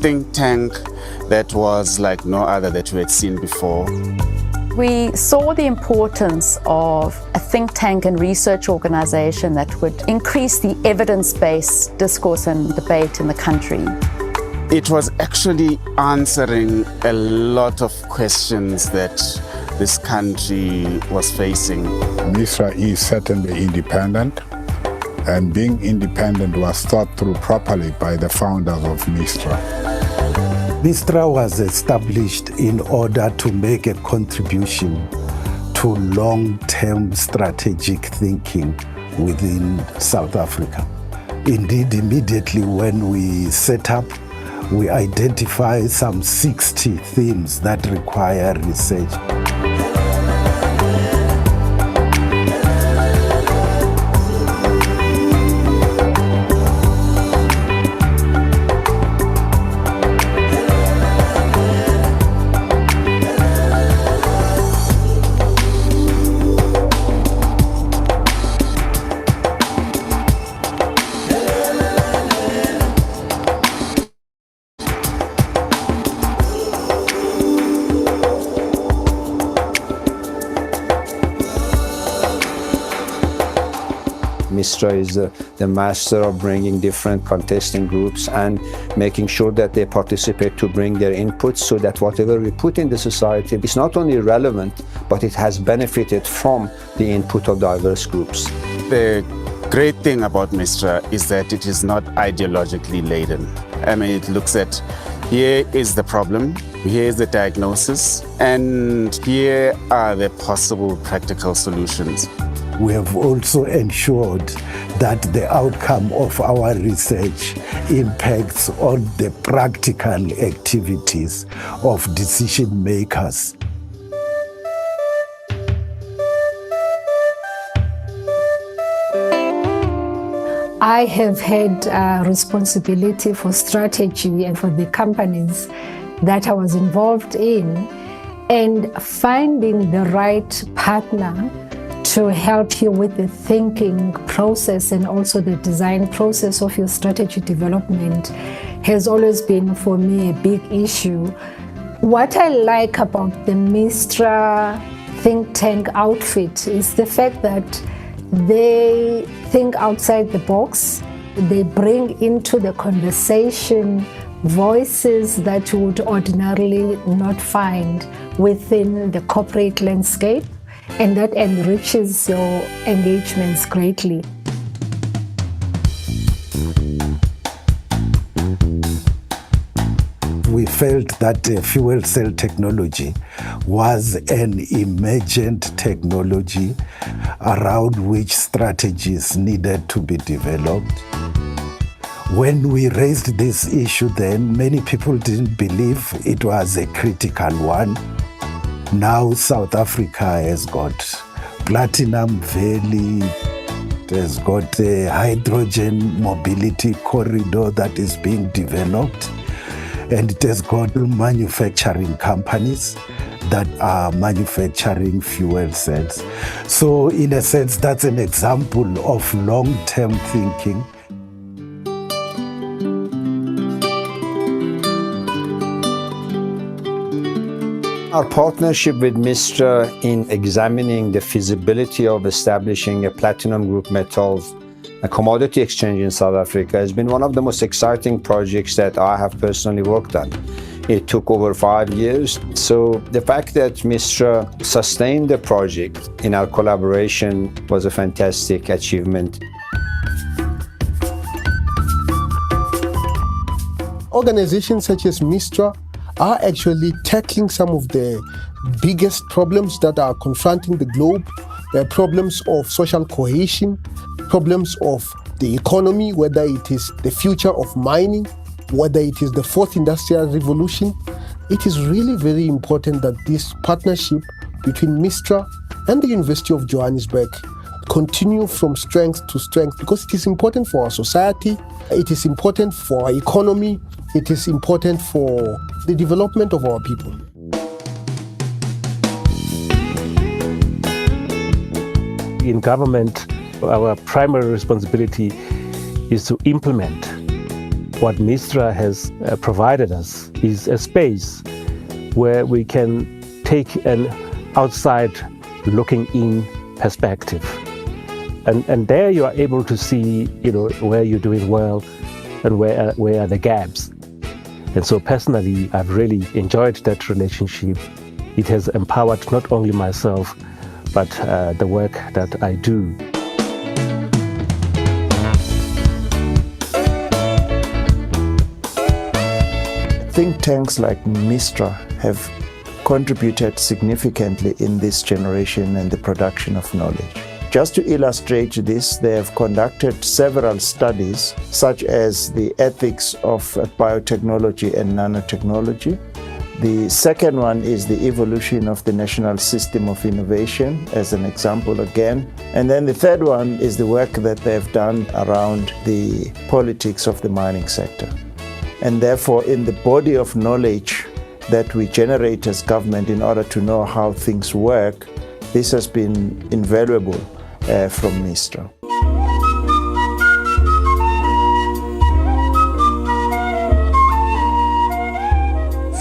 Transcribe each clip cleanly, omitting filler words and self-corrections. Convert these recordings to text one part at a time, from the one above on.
think tank that was like no other that we had seen before. We saw the importance of a think tank and research organization that would increase the evidence-based discourse and debate in the country. It was actually answering a lot of questions that this country was facing. MISTRA is certainly independent, and being independent was thought through properly by the founders of MISTRA. MISTRA was established in order to make a contribution to long-term strategic thinking within South Africa. Indeed, immediately when we set up, we identify some 60 themes that require research. MISTRA is the master of bringing different contesting groups and making sure that they participate to bring their inputs so that whatever we put in the society is not only relevant, but it has benefited from the input of diverse groups. The great thing about MISTRA is that it is not ideologically laden. I mean, it looks at here is the problem, here is the diagnosis, and here are the possible practical solutions. We have also ensured that the outcome of our research impacts on the practical activities of decision makers. I have had responsibility for strategy and for the companies that I was involved in, and finding the right partner to help you with the thinking process and also the design process of your strategy development has always been for me a big issue. What I like about the MISTRA think tank outfit is the fact that they think outside the box. They bring into the conversation voices that you would ordinarily not find within the corporate landscape, and that enriches your engagements greatly. We felt that fuel cell technology was an emergent technology around which strategies needed to be developed. When we raised this issue then, many people didn't believe it was a critical one. Now South Africa has got Platinum Valley, it has got a hydrogen mobility corridor that is being developed, and it has got manufacturing companies that are manufacturing fuel cells. So in a sense, that's an example of long-term thinking. Our partnership with MISTRA in examining the feasibility of establishing a platinum group metals a commodity exchange in South Africa has been one of the most exciting projects that I have personally worked on. It took over 5 years. So the fact that MISTRA sustained the project in our collaboration was a fantastic achievement. Organizations such as MISTRA are actually tackling some of the biggest problems that are confronting the globe, the problems of social cohesion, problems of the economy, whether it is the future of mining, whether it is the fourth industrial revolution. It is really very important that this partnership between MISTRA and the University of Johannesburg continue from strength to strength, because it is important for our society, it is important for our economy, it is important for the development of our people. In government, our primary responsibility is to implement What MISTRA has provided us is a space where we can take an outside looking in perspective. And there you are able to see, where you're doing well and where are the gaps. And so personally, I've really enjoyed that relationship. It has empowered not only myself, but the work that I do. Think tanks like MISTRA have contributed significantly in this generation and the production of knowledge. Just to illustrate this, they have conducted several studies, such as the ethics of biotechnology and nanotechnology. The second one is the evolution of the national system of innovation, as an example again. And then the third one is the work that they've done around the politics of the mining sector. And therefore, in the body of knowledge that we generate as government in order to know how things work, this has been invaluable from MISTRA.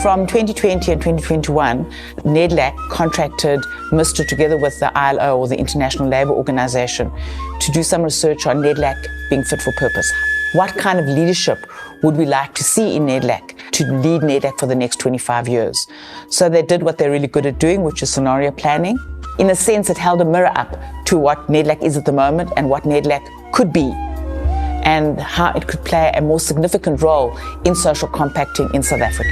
From 2020 and 2021, NEDLAC contracted MISTRA together with the ILO, or the International Labour Organization, to do some research on NEDLAC being fit for purpose. What kind of leadership would we like to see in NEDLAC to lead NEDLAC for the next 25 years? So they did what they're really good at doing, which is scenario planning. In a sense, it held a mirror up to what NEDLAC is at the moment and what NEDLAC could be, and how it could play a more significant role in social compacting in South Africa.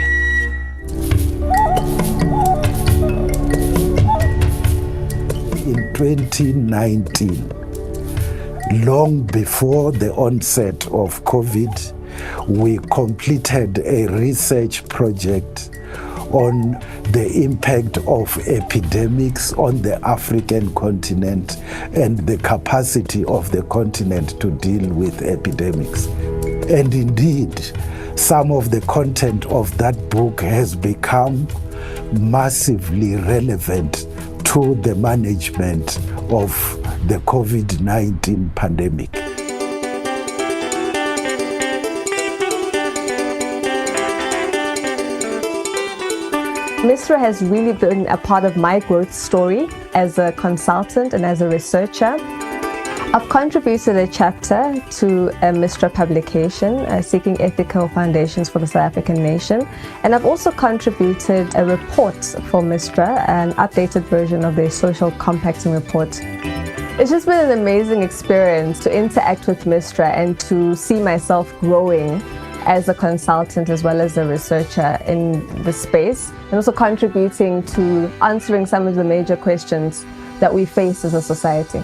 In 2019, long before the onset of COVID, we completed a research project on the impact of epidemics on the African continent and the capacity of the continent to deal with epidemics. And indeed, some of the content of that book has become massively relevant to the management of the COVID-19 pandemic. MISTRA has really been a part of my growth story as a consultant and as a researcher. I've contributed a chapter to a MISTRA publication, Seeking Ethical Foundations for the South African Nation. And I've also contributed a report for MISTRA, an updated version of their social compacting report. It's just been an amazing experience to interact with MISTRA and to see myself growing as a consultant as well as a researcher in the space, and also contributing to answering some of the major questions that we face as a society.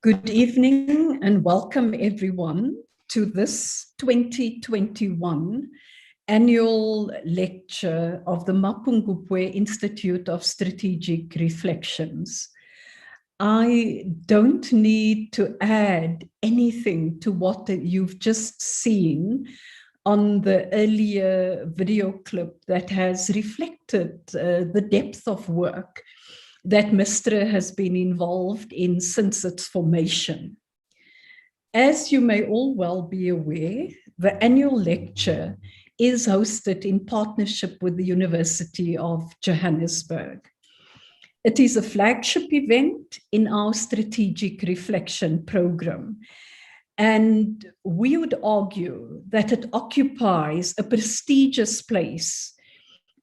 Good evening and welcome everyone to this 2021 annual lecture of the Mapungubwe Institute of Strategic Reflections. I don't need to add anything to what you've just seen on the earlier video clip that has reflected the depth of work that MISTRA has been involved in since its formation. As you may all well be aware, the annual lecture is hosted in partnership with the University of Johannesburg. It is a flagship event in our strategic reflection program, and we would argue that it occupies a prestigious place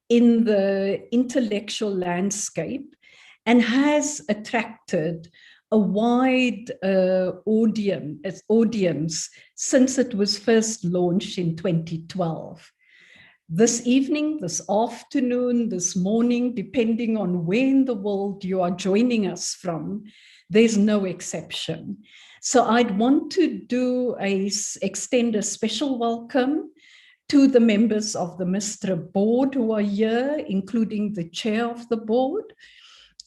in the intellectual landscape and has attracted a wide audience since it was first launched in 2012. This evening, this afternoon, this morning, depending on where in the world you are joining us from, there's no exception. So I'd want to extend a special welcome to the members of the MISTRA board who are here, including the chair of the board.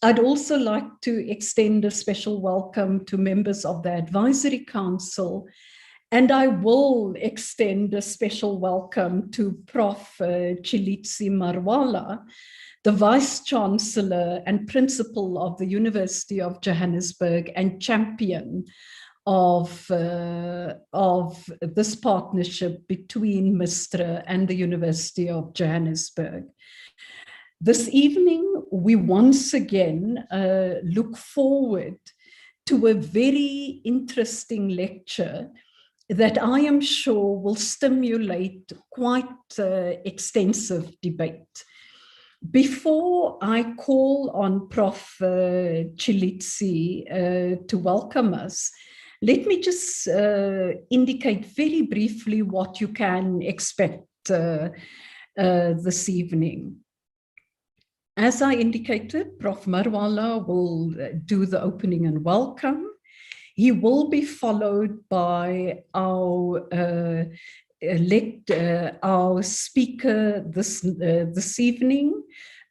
I'd also like to extend a special welcome to members of the Advisory Council, and I will extend a special welcome to Prof. Chilitsi Marwala, the Vice-Chancellor and Principal of the University of Johannesburg and champion of this partnership between MISTRA and the University of Johannesburg. This evening, we once again look forward to a very interesting lecture that I am sure will stimulate quite extensive debate. Before I call on Prof. Chilitsi to welcome us, let me just indicate very briefly what you can expect this evening. As I indicated, Prof. Marwala will do the opening and welcome. He will be followed by our speaker this evening,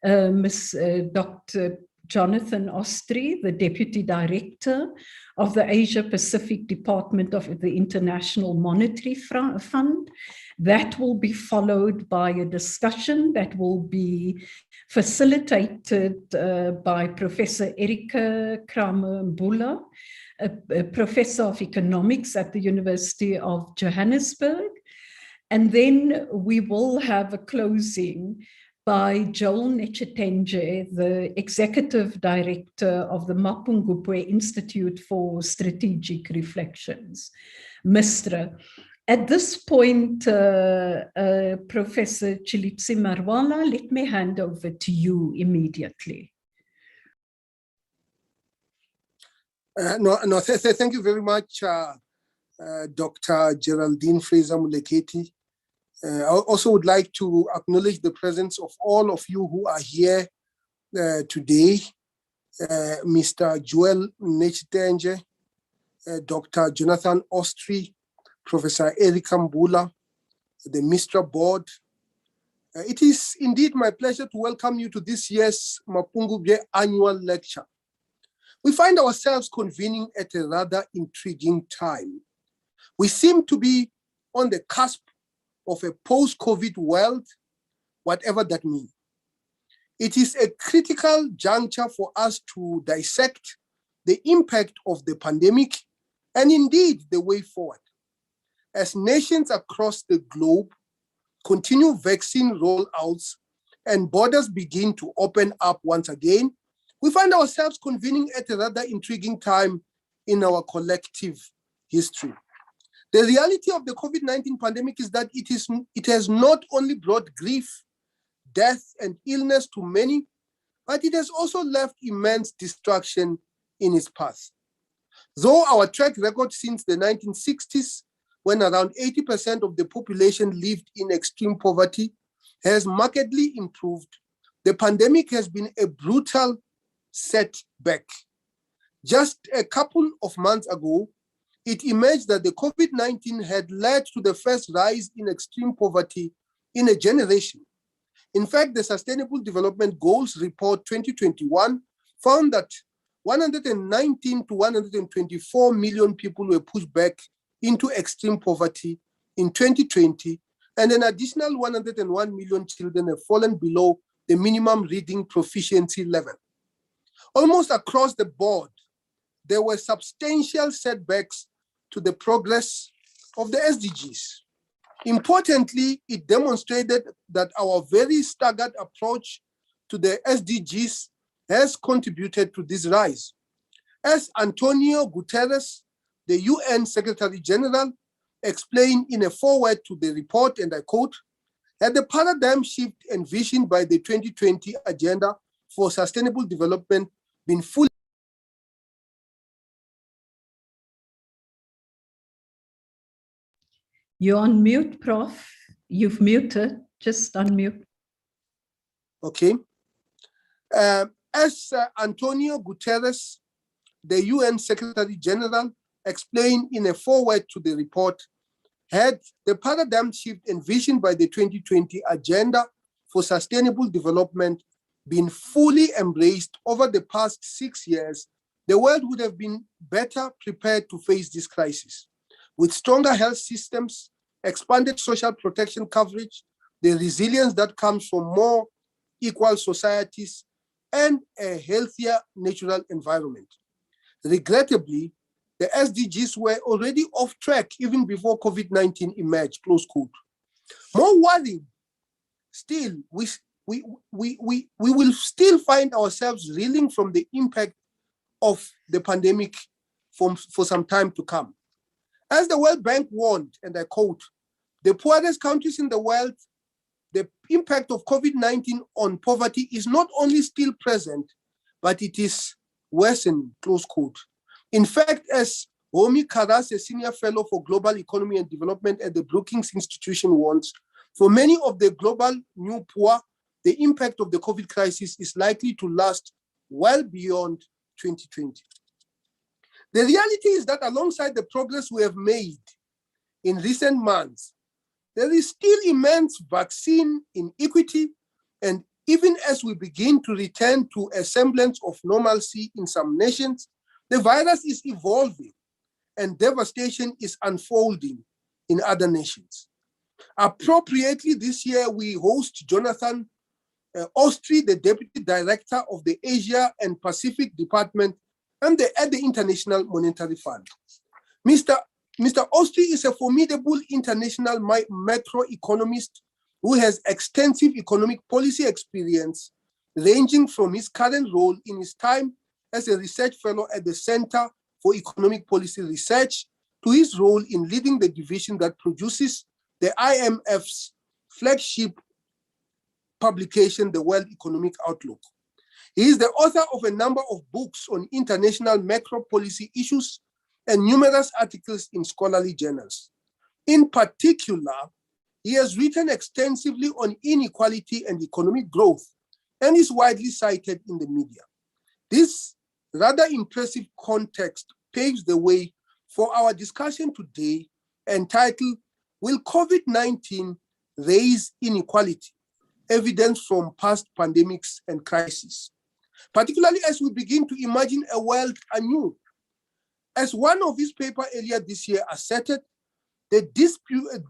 Dr. Jonathan Ostry, the Deputy Director of the Asia Pacific Department of the International Monetary Fund. That will be followed by a discussion that will be facilitated by Professor Erika Kramer-Mbula, a professor of economics at the University of Johannesburg. And then we will have a closing by Joel Netshitenge, the Executive Director of the Mapungubwe Institute for Strategic Reflections, MISTRA. At this point, Professor Chilitsi Marwala, let me hand over to you immediately. Thank you very much, Dr. Geraldine Fraser-Muleketi. I also would like to acknowledge the presence of all of you who are here today. Mr. Joel Netshitenge, Dr. Jonathan Ostry, Professor Erika Mbula, the MISTRA board. It is indeed my pleasure to welcome you to this year's Mapungubwe annual lecture. We find ourselves convening at a rather intriguing time. We seem to be on the cusp of a post-COVID world, whatever that means. It is a critical juncture for us to dissect the impact of the pandemic and indeed the way forward. As nations across the globe continue vaccine rollouts and borders begin to open up once again, we find ourselves convening at a rather intriguing time in our collective history. The reality of the COVID-19 pandemic is that it has not only brought grief, death, and illness to many, but it has also left immense destruction in its path. Though our track record since the 1960s, when around 80% of the population lived in extreme poverty, has markedly improved, the pandemic has been a brutal setback. Just a couple of months ago, it emerged that the COVID-19 had led to the first rise in extreme poverty in a generation. In fact, the Sustainable Development Goals Report 2021 found that 119 to 124 million people were pushed back into extreme poverty in 2020, and an additional 101 million children have fallen below the minimum reading proficiency level. Almost across the board, there were substantial setbacks to the progress of the SDGs. Importantly, it demonstrated that our very staggered approach to the SDGs has contributed to this rise. As Antonio Guterres, the UN Secretary General, explained in a foreword to the report, and I quote, "Had the paradigm shift envisioned by the 2020 Agenda for Sustainable Development been fully..." You're on mute, Prof. You've muted. Just unmute. Okay. As Antonio Guterres, the UN Secretary General, explained in a foreword to the report, had the paradigm shift envisioned by the 2020 Agenda for Sustainable Development been fully embraced over the past 6 years, the world would have been better prepared to face this crisis. With stronger health systems, expanded social protection coverage, the resilience that comes from more equal societies, and a healthier natural environment. Regrettably, the SDGs were already off track even before COVID-19 emerged, close quote. More worrying still, we will still find ourselves reeling from the impact of the pandemic for some time to come. As the World Bank warned, and I quote, the poorest countries in the world, the impact of COVID-19 on poverty is not only still present, but it is worsening, close quote. In fact, as Homi Karas, a senior fellow for global economy and development at the Brookings Institution warns, for many of the global new poor, the impact of the COVID crisis is likely to last well beyond 2020. The reality is that alongside the progress we have made in recent months, there is still immense vaccine inequity, and even as we begin to return to a semblance of normalcy in some nations, the virus is evolving and devastation is unfolding in other nations. Appropriately, this year we host Jonathan Austri, the Deputy Director of the Asia and Pacific Department at the International Monetary Fund. Mr. Austri is a formidable international macroeconomist who has extensive economic policy experience, ranging from his current role in his time as a research fellow at the Center for Economic Policy Research to his role in leading the division that produces the IMF's flagship publication, The World Economic Outlook. He is the author of a number of books on international macro policy issues and numerous articles in scholarly journals. In particular, he has written extensively on inequality and economic growth and is widely cited in the media. This rather impressive context paves the way for our discussion today, entitled, Will COVID-19 Raise Inequality? Evidence from Past Pandemics and Crises, particularly as we begin to imagine a world anew. As one of his papers earlier this year asserted, the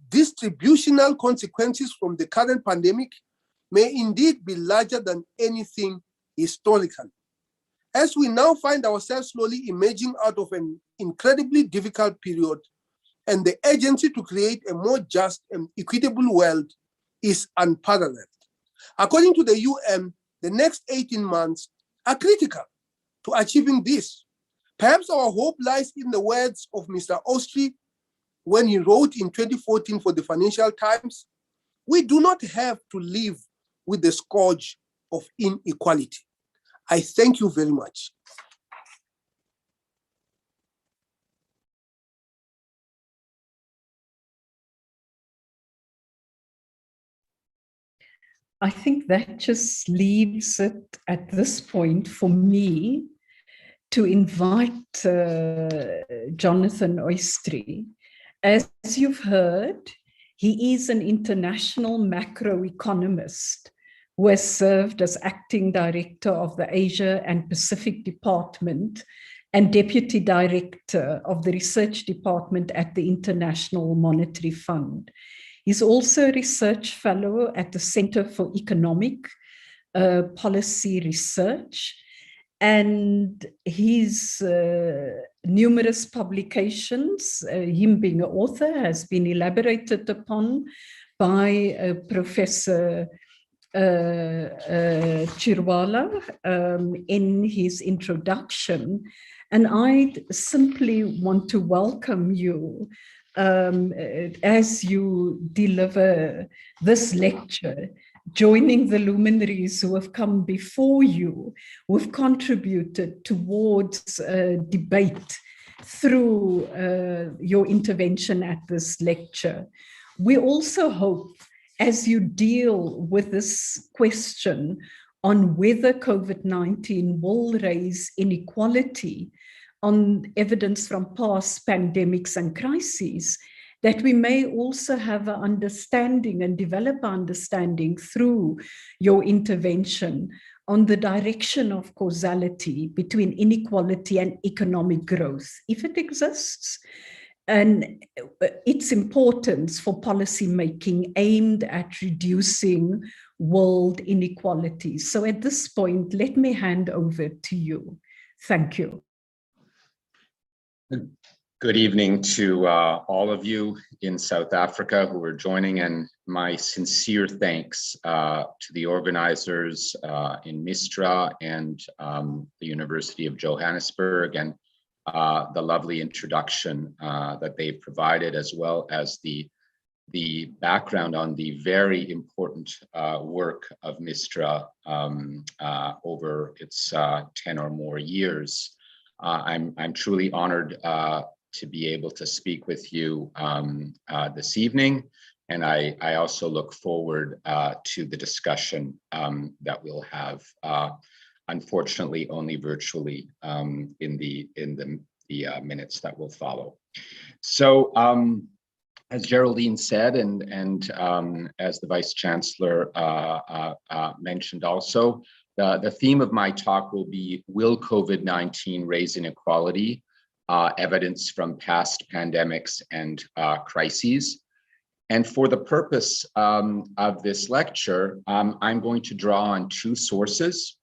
distributional consequences from the current pandemic may indeed be larger than anything historical. As we now find ourselves slowly emerging out of an incredibly difficult period, and the urgency to create a more just and equitable world is unparalleled. According to the UN, the next 18 months are critical to achieving this. Perhaps our hope lies in the words of Mr. Austri when he wrote in 2014 for the Financial Times, we do not have to live with the scourge of inequality. I thank you very much. I think that just leaves it at this point for me to invite Jonathan Austri. As you've heard, he is an international macroeconomist who has served as acting director of the Asia and Pacific Department and deputy director of the research department at the International Monetary Fund. He's also a research fellow at the Center for Economic Policy Research, and his numerous publications, him being an author, has been elaborated upon by Professor Chirwala in his introduction. And I simply want to welcome you as you deliver this lecture, joining the luminaries who have come before you, who have contributed towards debate through your intervention at this lecture. We also hope, as you deal with this question on whether COVID-19 will raise inequality, on evidence from past pandemics and crises, that we may also have an understanding and develop an understanding through your intervention on the direction of causality between inequality and economic growth, if it exists, and its importance for policy making aimed at reducing world inequalities. So at this point, let me hand over to you. Thank you. Good evening to all of you in South Africa who are joining, and my sincere thanks to the organizers in MISTRA and the University of Johannesburg, and the lovely introduction that they've provided, as well as the background on the very important work of MISTRA over its 10 or more years. I'm truly honored to be able to speak with you this evening, and I also look forward to the discussion that we'll have, unfortunately only virtually, in the minutes that will follow. So, as Geraldine said, and as the Vice Chancellor mentioned also, the theme of my talk will be, will COVID-19 raise inequality? Evidence from past pandemics and crises. And for the purpose of this lecture, I'm going to draw on two sources.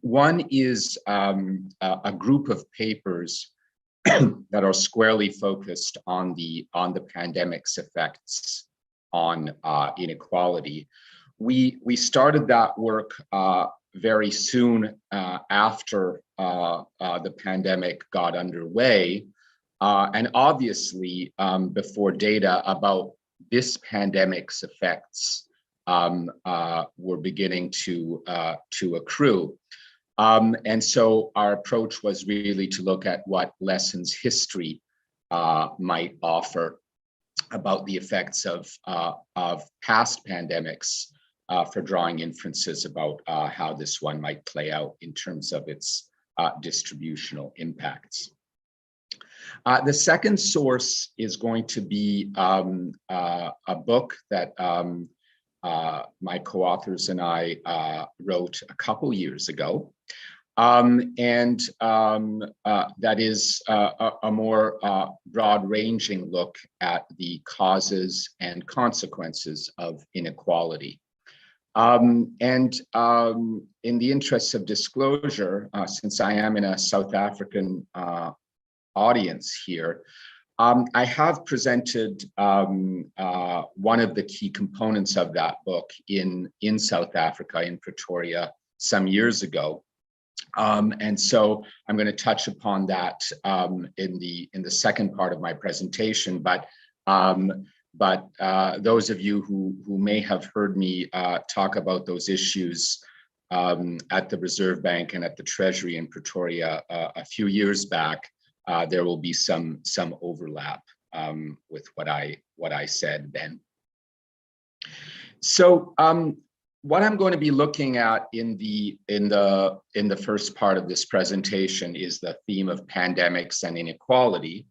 One is a group of papers that are squarely focused on the pandemic's effects on inequality. We started that work very soon after the pandemic got underway, and obviously before data about this pandemic's effects were beginning to accrue. And so our approach was really to look at what lessons history might offer about the effects of past pandemics, for drawing inferences about how this one might play out in terms of its distributional impacts. The second source is going to be a book that my co-authors and I wrote a couple years ago. And that is a more broad-ranging look at the causes and consequences of inequality. In the interests of disclosure, since I am in a South African audience here, I have presented one of the key components of that book in South Africa, in Pretoria, some years ago. And so I'm going to touch upon that in the second part of my presentation. But those of you who may have heard me talk about those issues at the Reserve Bank and at the Treasury in Pretoria a few years back, there will be some overlap with what I said then. So what I'm going to be looking at in the first part of this presentation is the theme of pandemics and inequality.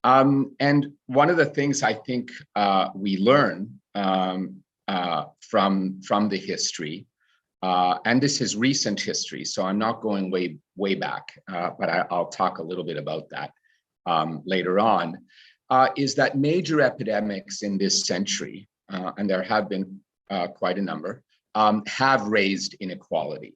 And one of the things I think we learn from the history, and this is recent history, so I'm not going way back, but I'll talk a little bit about that later on, is that major epidemics in this century, and there have been quite a number, have raised inequality.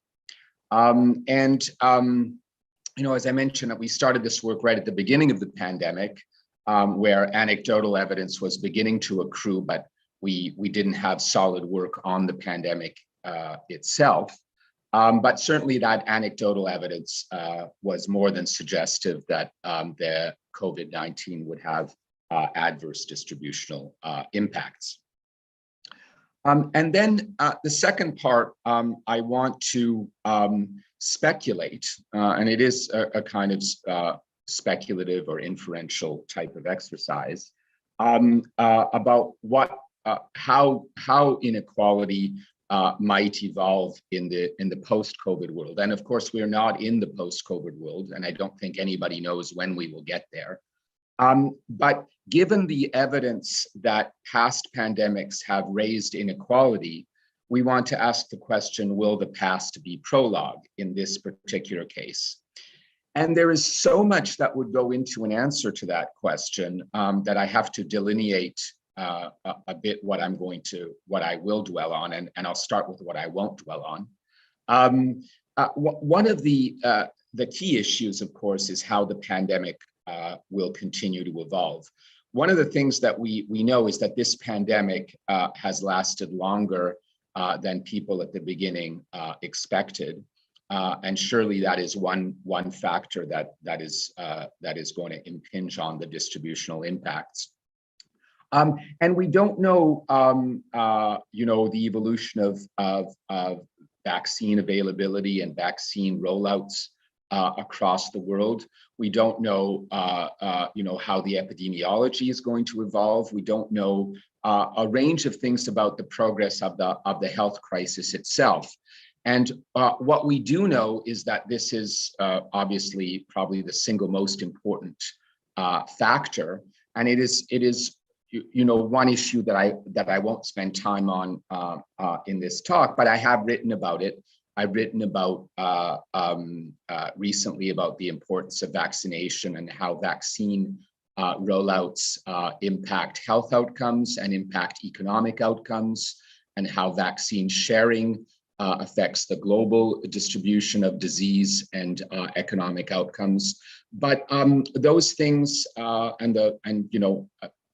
You know, as I mentioned, that we started this work right at the beginning of the pandemic, where anecdotal evidence was beginning to accrue, but we didn't have solid work on the pandemic itself. But certainly that anecdotal evidence was more than suggestive that the COVID-19 would have adverse distributional impacts. And then the second part, I want to speculate, and it is a kind of speculative or inferential type of exercise, about how inequality might evolve in the post-COVID world. And of course, we're not in the post-COVID world, and I don't think anybody knows when we will get there. But given the evidence that past pandemics have raised inequality, we want to ask the question, will the past be prologue in this particular case? And there is so much that would go into an answer to that question that I have to delineate a bit what I will dwell on, and I'll start with what I won't dwell on. One of the key issues, of course, is how the pandemic will continue to evolve. One of the things that we know is that this pandemic has lasted longer than people at the beginning expected. And surely that is one factor that is going to impinge on the distributional impacts. And we don't know, the evolution of vaccine availability and vaccine rollouts across the world. We don't know, how the epidemiology is going to evolve. We don't know a range of things about the progress of the health crisis itself. And what we do know is that this is obviously probably the single most important factor, and it is one issue that I won't spend time on in this talk, but I have written about it. I've written about recently about the importance of vaccination and how vaccine rollouts impact health outcomes and impact economic outcomes, and how vaccine sharing affects the global distribution of disease and economic outcomes. But those things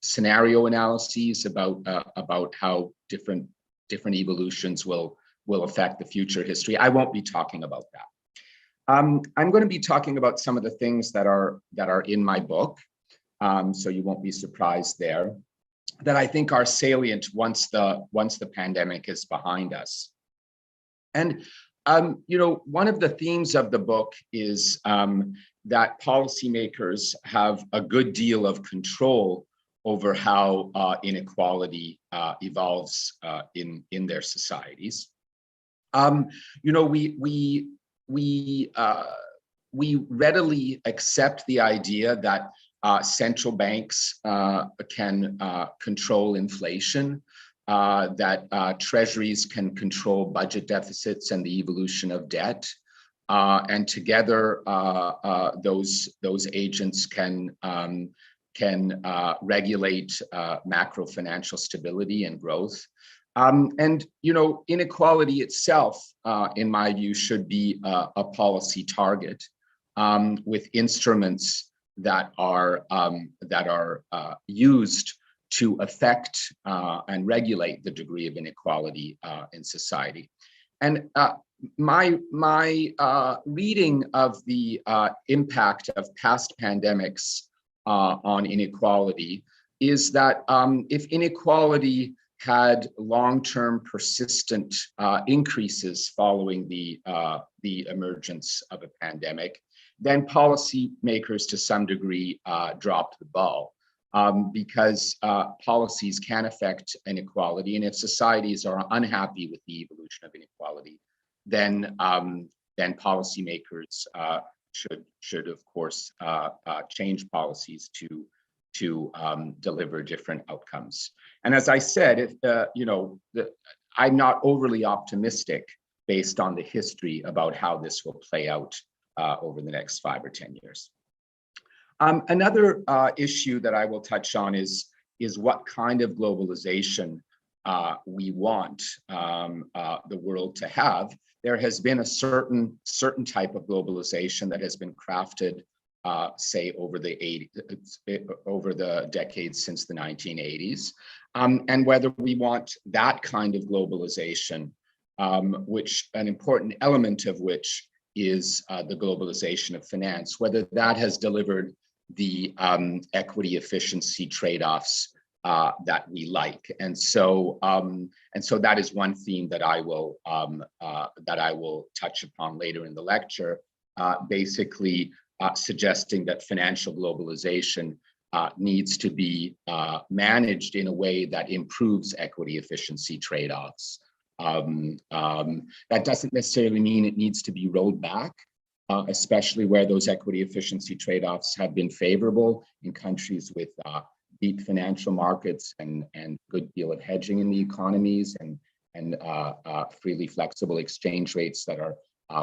scenario analyses about how different evolutions will affect the future history, I won't be talking about that. I'm going to be talking about some of the things that are in my book, so you won't be surprised there, that I think are salient once the pandemic is behind us. And one of the themes of the book is that policymakers have a good deal of control over how inequality evolves in their societies. We readily accept the idea that central banks can control inflation, that treasuries can control budget deficits and the evolution of debt, and together those agents can regulate macro financial stability and growth. Inequality itself, in my view, should be a policy target with instruments that are used to affect and regulate the degree of inequality in society. And my reading of the impact of past pandemics on inequality is that if inequality had long-term persistent increases following the emergence of a pandemic, then policymakers to some degree dropped the ball, because policies can affect inequality, and if societies are unhappy with the evolution of inequality, then policymakers should of course change policies to deliver different outcomes. And as I said, I'm not overly optimistic based on the history about how this will play out over the next 5 or 10 years. Another issue that I will touch on is what kind of globalization we want the world to have. There has been a certain type of globalization that has been crafted, say over the decades since the 1980s, and whether we want that kind of globalization, which an important element of which is the globalization of finance, whether that has delivered the equity efficiency trade-offs that we like. And so that is one theme that I will touch upon later in the lecture, basically suggesting that financial globalization needs to be managed in a way that improves equity efficiency trade-offs, That doesn't necessarily mean it needs to be rolled back, especially where those equity efficiency trade-offs have been favorable in countries with deep financial markets and good deal of hedging in the economies and freely flexible exchange rates that are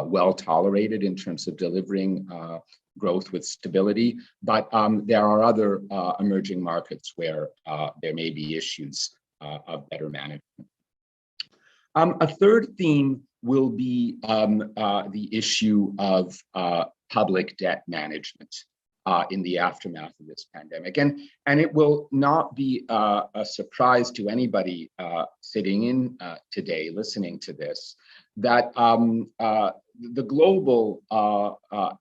well tolerated in terms of delivering growth with stability. But there are other emerging markets where there may be issues of better management. A third theme will be the issue of public debt management in the aftermath of this pandemic. And it will not be a surprise to anybody sitting in today, listening to this, that the global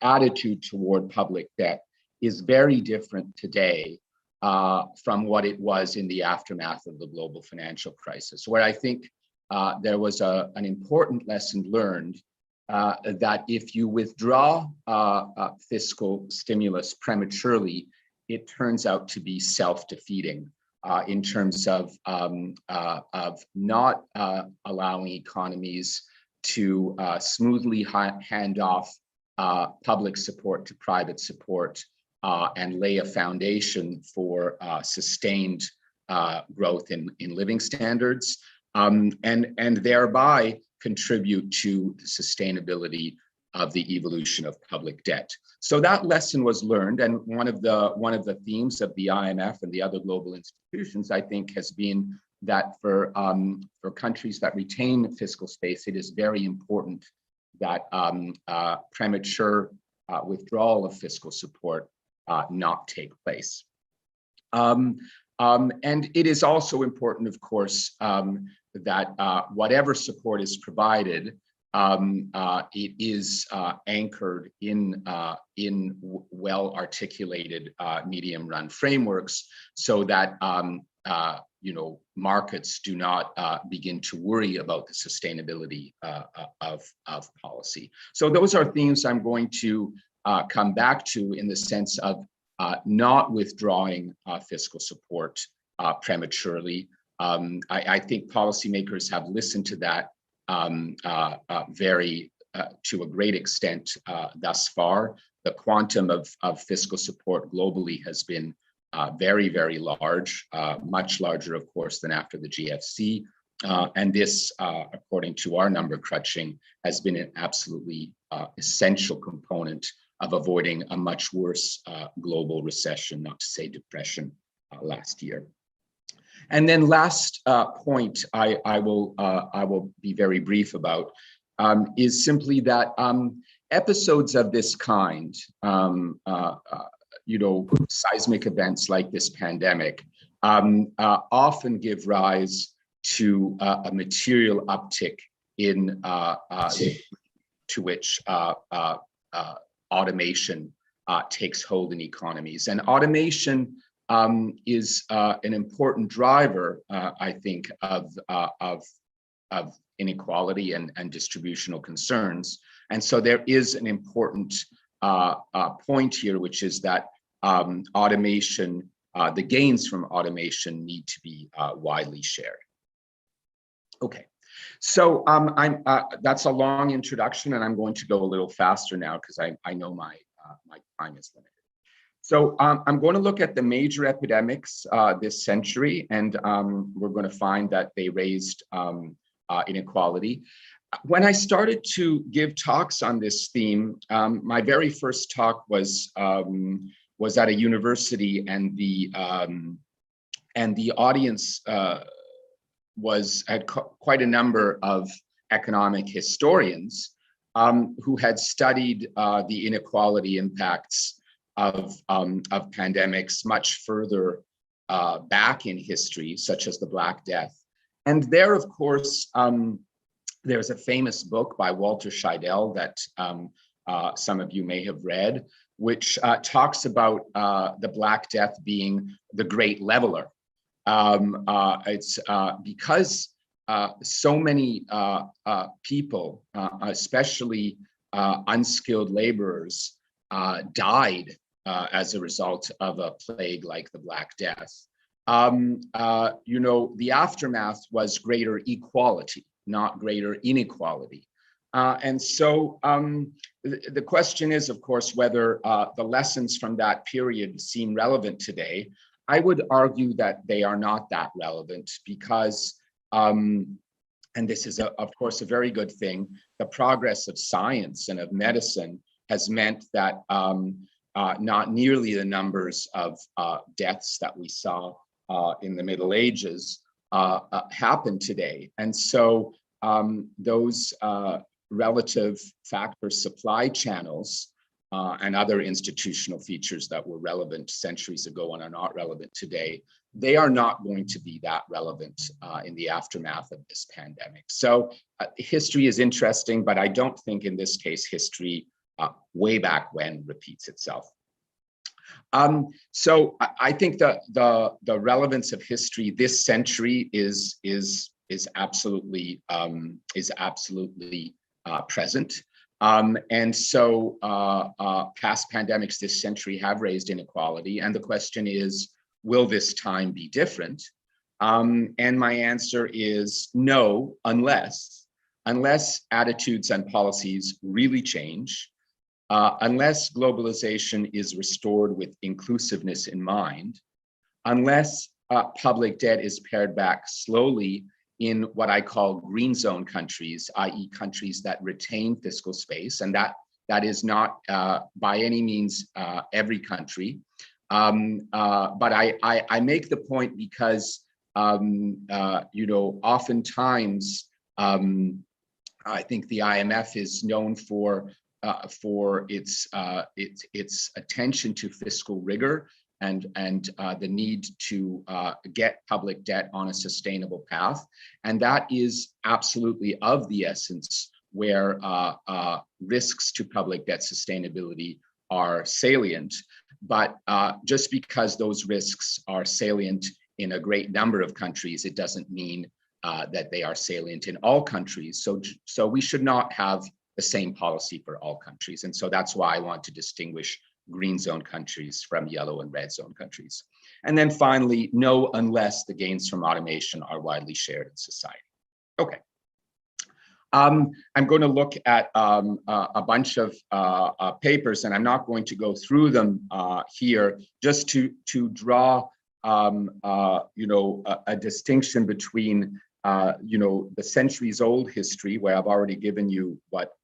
attitude toward public debt is very different today from what it was in the aftermath of the global financial crisis, where I think there was an important lesson learned that if you withdraw fiscal stimulus prematurely, it turns out to be self-defeating in terms of not allowing economies to smoothly hand off public support to private support and lay a foundation for sustained growth in living standards, and thereby contribute to the sustainability of the evolution of public debt. So that lesson was learned, and one of the themes of the IMF and the other global institutions, I think, has been that for countries that retain fiscal space, it is very important that premature withdrawal of fiscal support not take place. And it is also important, of course, that whatever support is provided, it is anchored in well-articulated medium-run frameworks, so that markets do not begin to worry about the sustainability of policy. So those are themes I'm going to come back to in the sense of not withdrawing fiscal support prematurely. I think policymakers have listened to that to a great extent thus far. The quantum of fiscal support globally has been very, very large, much larger, of course, than after the GFC. And this, according to our number crunching, has been an absolutely essential component of avoiding a much worse global recession, not to say depression, last year. And then last point I will be very brief about is simply that episodes of this kind, seismic events like this pandemic, often give rise to a material uptick in to which automation takes hold in economies. And automation is an important driver, I think, of inequality and distributional concerns. And so there is an important point here, which is that automation, the gains from automation need to be widely shared. Okay, so that's a long introduction, and I'm going to go a little faster now because I know my time is limited. So I'm going to look at the major epidemics this century, and we're going to find that they raised inequality. When I started to give talks on this theme, my very first talk was at a university, and the audience had quite a number of economic historians who had studied the inequality impacts of pandemics much further back in history, such as the Black Death. And there, of course, there's a famous book by Walter Scheidel that some of you may have read, which talks about the Black Death being the great leveler. It's because so many people, especially unskilled laborers, died as a result of a plague like the Black Death. The aftermath was greater equality. not greater inequality. And so the question is, of course, whether the lessons from that period seem relevant today. I would argue that they are not that relevant because, and this is, of course, a very good thing, the progress of science and of medicine has meant that not nearly the numbers of deaths that we saw in the Middle Ages happen today. And so those relative factor supply channels and other institutional features that were relevant centuries ago and are not relevant today, they are not going to be that relevant in the aftermath of this pandemic. So history is interesting, but I don't think in this case history way back when repeats itself. So I think that the relevance of history this century is absolutely present. And so past pandemics this century have raised inequality, and the question is, will this time be different? And my answer is no, unless attitudes and policies really change, unless globalization is restored with inclusiveness in mind, unless public debt is pared back slowly in what I call green zone countries, i.e. countries that retain fiscal space, and that is not by any means every country. But I make the point because oftentimes I think the IMF is known for its attention to fiscal rigor and the need to get public debt on a sustainable path. And that is absolutely of the essence where risks to public debt sustainability are salient. But just because those risks are salient in a great number of countries, it doesn't mean that they are salient in all countries. So we should not have the same policy for all countries. And so that's why I want to distinguish green zone countries from yellow and red zone countries. And then finally, no, unless the gains from automation are widely shared in society. Okay. I'm going to look at a bunch of papers, and I'm not going to go through them here, just to draw a distinction between the centuries-old history, where I've already given you what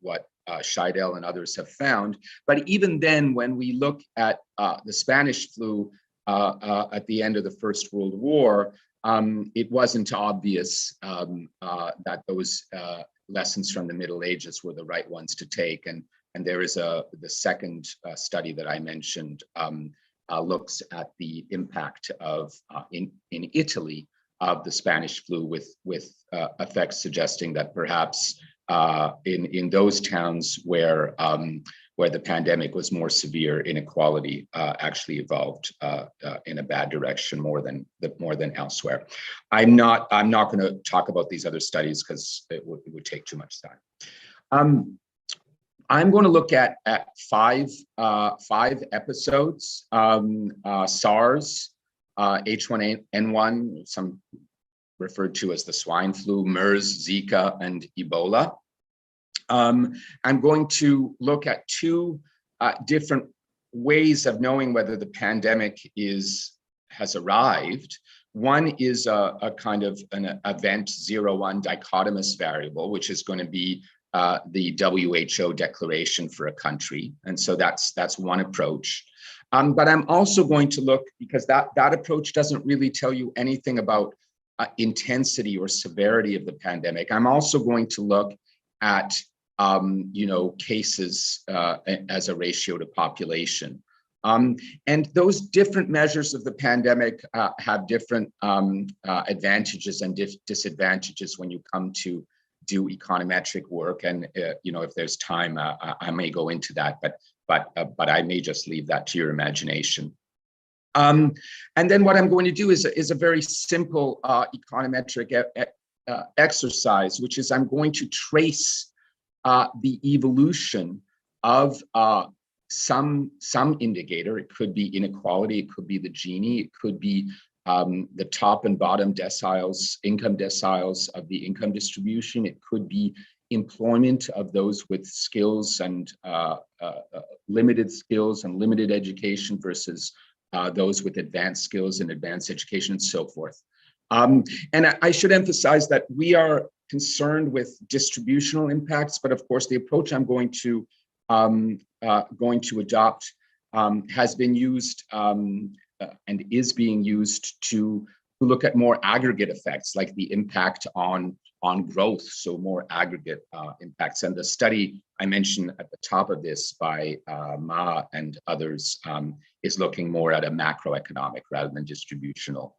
Scheidel and others have found. But even then, when we look at the Spanish flu at the end of the First World War, it wasn't obvious that those lessons from the Middle Ages were the right ones to take. And there is the second study that I mentioned looks at the impact of in Italy of the Spanish flu, with effects suggesting that perhaps in those towns where the pandemic was more severe, inequality actually evolved in a bad direction more than elsewhere. I'm not going to talk about these other studies because it would take too much time. I'm going to look at five episodes: SARS, H1N1, some referred to as the swine flu, MERS, Zika, and Ebola. I'm going to look at two different ways of knowing whether the pandemic has arrived. One is a kind of an event 0-1 dichotomous variable, which is going to be the WHO declaration for a country. And so that's one approach. But I'm also going to look, because that approach doesn't really tell you anything about intensity or severity of the pandemic. I'm also going to look at cases as a ratio to population. And those different measures of the pandemic have different advantages and disadvantages when you come to do econometric work. And if there's time, I may go into that, but I may just leave that to your imagination. And then what I'm going to do is a very simple econometric exercise, which is I'm going to trace the evolution of some indicator. It could be inequality, it could be the Gini, it could be the top and bottom deciles, income deciles of the income distribution. It could be employment of those with skills and limited skills and limited education versus those with advanced skills and advanced education and so forth. And I should emphasize that we are concerned with distributional impacts, but of course the approach I'm going to adopt has been used and is being used to look at more aggregate effects, like the impact on growth, so more aggregate impacts. And the study I mentioned at the top of this by Ma and others is looking more at a macroeconomic rather than distributional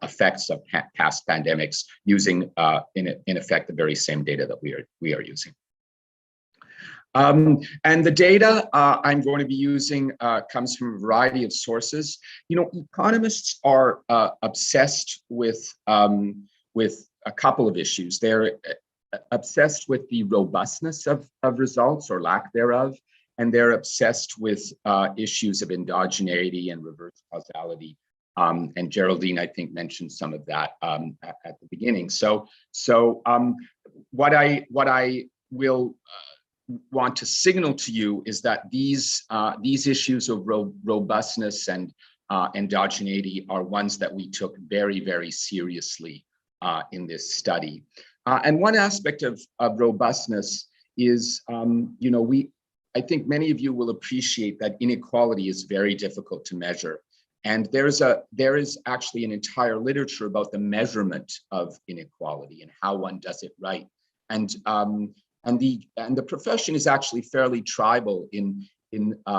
effects of past pandemics, using in effect the very same data that we are using. And the data I'm going to be using comes from a variety of sources. You know, economists are obsessed with a couple of issues. They're obsessed with the robustness of results or lack thereof, and they're obsessed with issues of endogeneity and reverse causality. And Geraldine, I think, mentioned some of that at the beginning. So what I will want to signal to you is that these issues of robustness and endogeneity are ones that we took very, very seriously in this study. And one aspect of robustness is, you know, I think many of you will appreciate that inequality is very difficult to measure. And there is actually an entire literature about the measurement of inequality and how one does it right. And the profession is actually fairly tribal in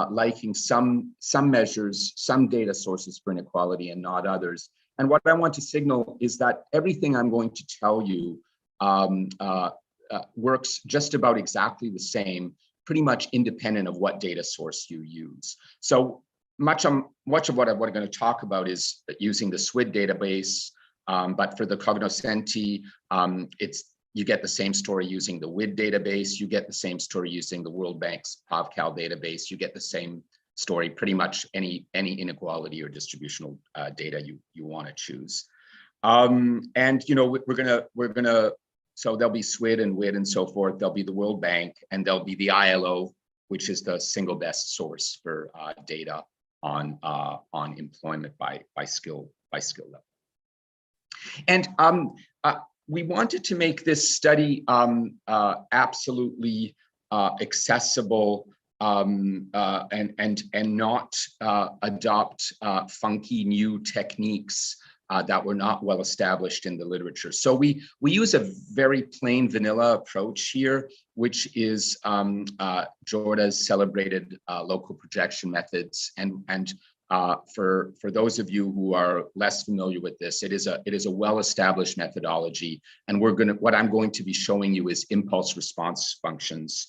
liking some measures, some data sources for inequality and not others. And what I want to signal is that everything I'm going to tell you works just about exactly the same, pretty much independent of what data source you use. So much of what I'm going to talk about is using the SWID database, but for the cognoscenti, you get the same story using the WID database, you get the same story using the World Bank's PovCal database, you get the same story pretty much any inequality or distributional data you want to choose. And you know, we're gonna so there'll be SWID and WID and so forth. There'll be the World Bank, and there'll be the ILO, which is the single best source for data on employment by skill level. And we wanted to make this study absolutely accessible and not adopt funky new techniques that were not well established in the literature. So we use a very plain vanilla approach here, which is Jorda's celebrated local projection methods. And for those of you who are less familiar with this, it is a well-established methodology. And what I'm going to be showing you is impulse response functions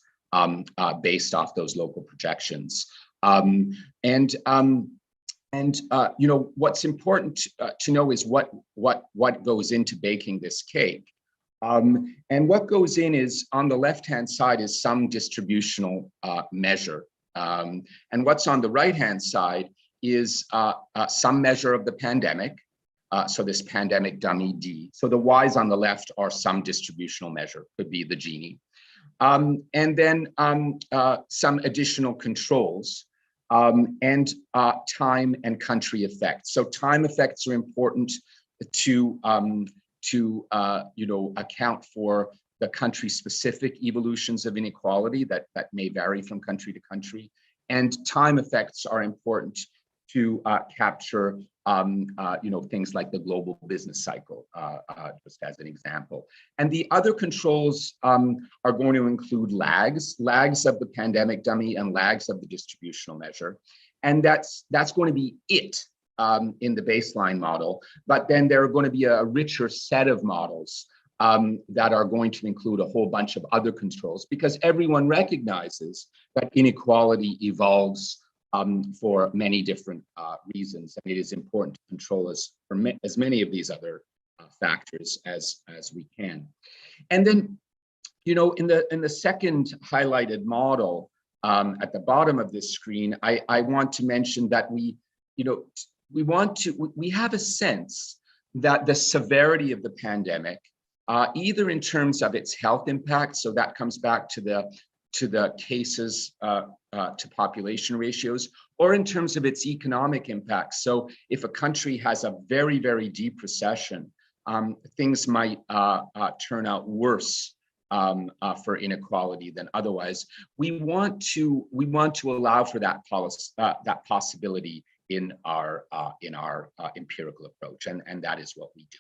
based off those local projections. You know, what's important to know is what goes into baking this cake. And what goes in is, on the left-hand side is some distributional measure. And what's on the right-hand side is some measure of the pandemic. So this pandemic dummy D. So the Y's on the left are some distributional measure, could be the Gini. And then some additional controls. And time and country effects. So time effects are important to you know, account for the country-specific evolutions of inequality that may vary from country to country. And time effects are important to capture you know, things like the global business cycle, just as an example. And the other controls are going to include lags of the pandemic dummy and lags of the distributional measure. And that's going to be it in the baseline model. But then there are going to be a richer set of models that are going to include a whole bunch of other controls, because everyone recognizes that inequality evolves for many different reasons, and it is important to control as many of these other factors as we can. And then, you know, in the second highlighted model at the bottom of this screen, I want to mention that we, you know, we have a sense that the severity of the pandemic, either in terms of its health impact, so that comes back to the cases to population ratios, or in terms of its economic impact. So if a country has a very, very deep recession, things might turn out worse for inequality than otherwise. We want to allow for that possibility in our empirical approach, and that is what we do.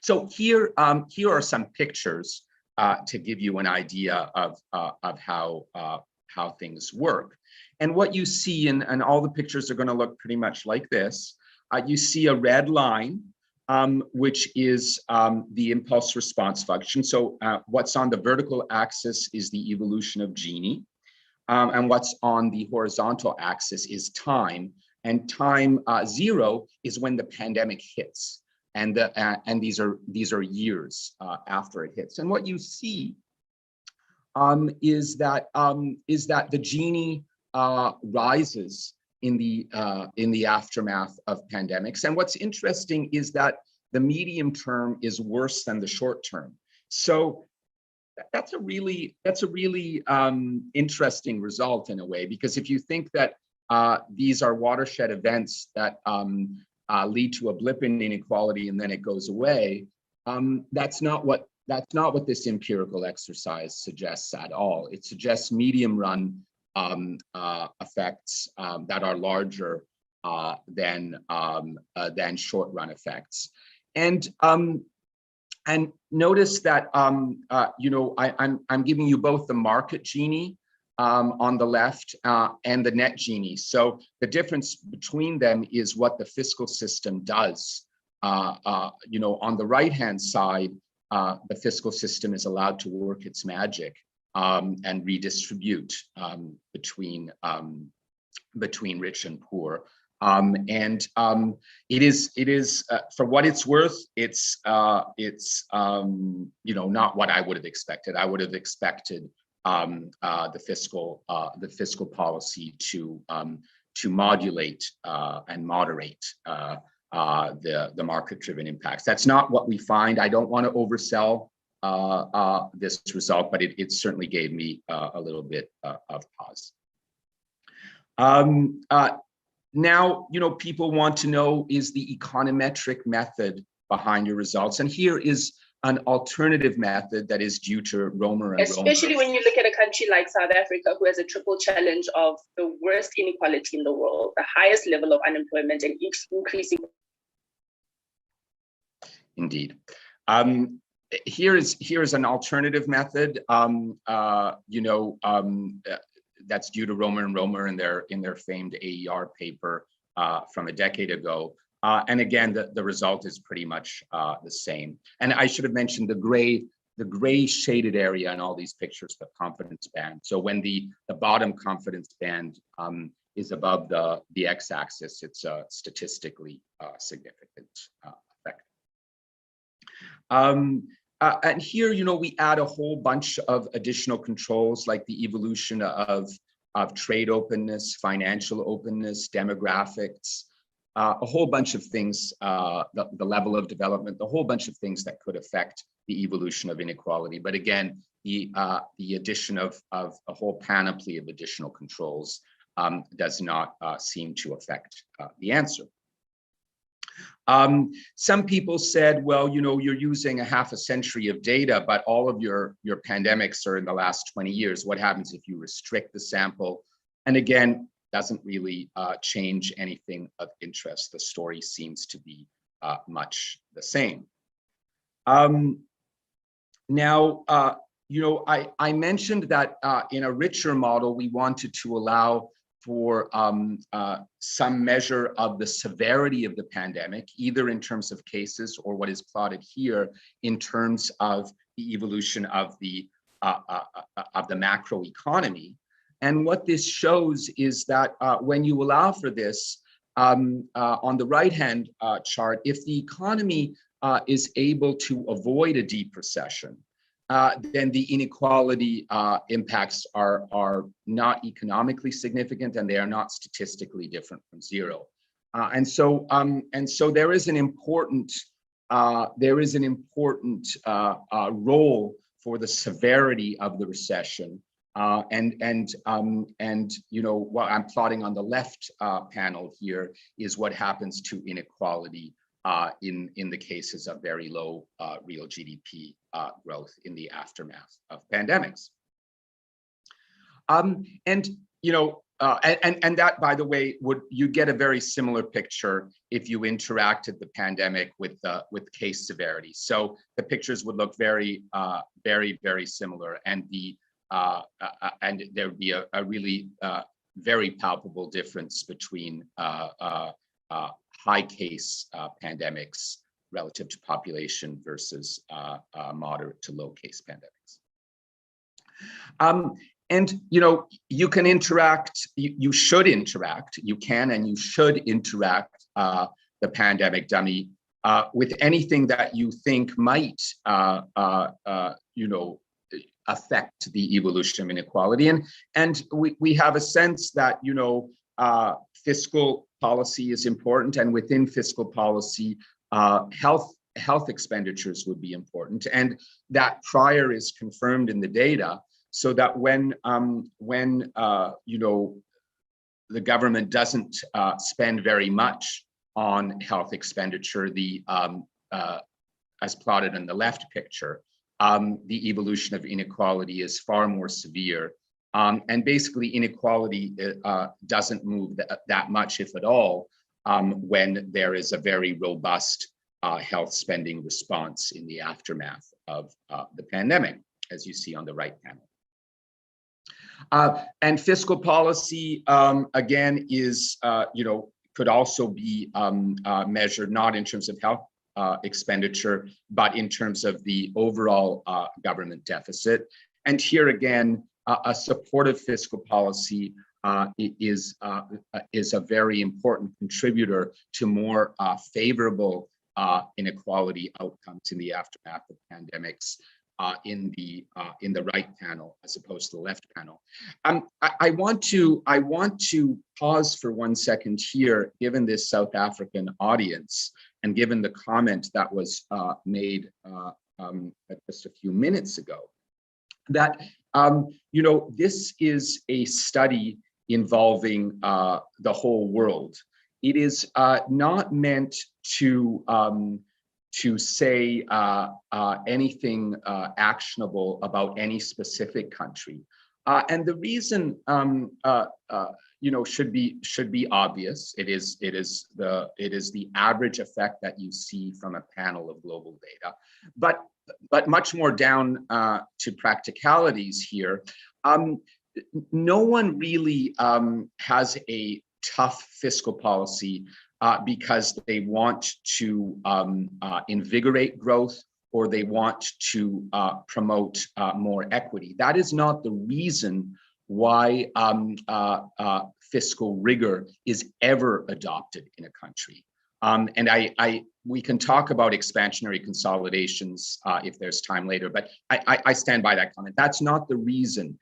So here are some pictures to give you an idea of how things work. And what you see, and all the pictures are going to look pretty much like this. You see a red line, which is the impulse response function. So what's on the vertical axis is the evolution of Gini, and what's on the horizontal axis is time. And time 0 is when the pandemic hits, and these are years after it hits. And what you see is that the Gini rises in the aftermath of pandemics. And what's interesting is that the medium term is worse than the short term. So that's a really interesting result in a way, because if you think that these are watershed events that lead to a blip in inequality and then it goes away, that's not what this empirical exercise suggests at all. It suggests medium run effects that are larger than short run effects. And notice that I'm giving you both the market Gini on the left and the net Gini. So the difference between them is what the fiscal system does. On the right-hand side, the fiscal system is allowed to work its magic and redistribute between rich and poor. It is for what it's worth, it's not what I would have expected. I would have expected the fiscal policy to modulate and moderate the market-driven impacts. That's not what we find. I don't want to oversell this result, but it certainly gave me a little bit of pause. Now, people want to know, is the econometric method behind your results? And here is an alternative method that is due to Romer and especially when you look at a country like South Africa, who has a triple challenge of the worst inequality in the world, the highest level of unemployment, and increasing. Indeed. Here is an alternative method. That's due to Romer and Romer in their famed AER paper from a decade ago. And again, the result is pretty much the same. And I should have mentioned the gray shaded area in all these pictures, the confidence band. So when the bottom confidence band is above the x-axis, it's a statistically significant effect. And here, we add a whole bunch of additional controls, like the evolution of trade openness, financial openness, demographics, a whole bunch of things, the level of development, the whole bunch of things that could affect the evolution of inequality. But again, the addition of a whole panoply of additional controls does not seem to affect the answer. Some people said, well, you're using a half a century of data, but all of your pandemics are in the last 20 years. What happens if you restrict the sample? And again, doesn't really change anything of interest. The story seems to be much the same. Now, I mentioned that in a richer model, we wanted to allow for some measure of the severity of the pandemic, either in terms of cases or what is plotted here in terms of the evolution of the macro economy. And what this shows is that when you allow for this, on the right-hand chart, if the economy is able to avoid a deep recession, then the inequality impacts are not economically significant, and they are not statistically different from zero. And so there is an important role for the severity of the recession. And you know, what I'm plotting on the left panel here is what happens to inequality in the cases of very low real GDP growth in the aftermath of pandemics. And you know, and that, by the way, you get a very similar picture if you interacted the pandemic with case severity. So the pictures would look very, very similar, and there would be a really very palpable difference between high case pandemics relative to population versus moderate to low case pandemics. And you know, you can interact, you should interact, you can and you should interact the pandemic dummy with anything that you think might, you know, affect the evolution of inequality. And we have a sense that, you know, fiscal policy is important, and within fiscal policy, health expenditures would be important, and that prior is confirmed in the data. So that when you know, the government doesn't spend very much on health expenditure, as plotted in the left picture, the evolution of inequality is far more severe. And basically inequality doesn't move that much, if at all, when there is a very robust health spending response in the aftermath of the pandemic, as you see on the right panel. And fiscal policy, again, is, you know, could also be measured not in terms of health expenditure, but in terms of the overall government deficit. And here again, a supportive fiscal policy is a very important contributor to more favorable inequality outcomes in the aftermath of pandemics. In the right panel as opposed to the left panel. I want to pause for 1 second here, given this South African audience and given the comment that was made just a few minutes ago, that you know, this is a study involving the whole world. It is not meant to say anything actionable about any specific country, and the reason you know, should be obvious. It is the average effect that you see from a panel of global data, but much more down to practicalities here. No one really has a tough fiscal policy because they want to invigorate growth, or they want to promote more equity. That is not the reason why fiscal rigor is ever adopted in a country. And we can talk about expansionary consolidations if there's time later, but I stand by that comment. That's not the reason.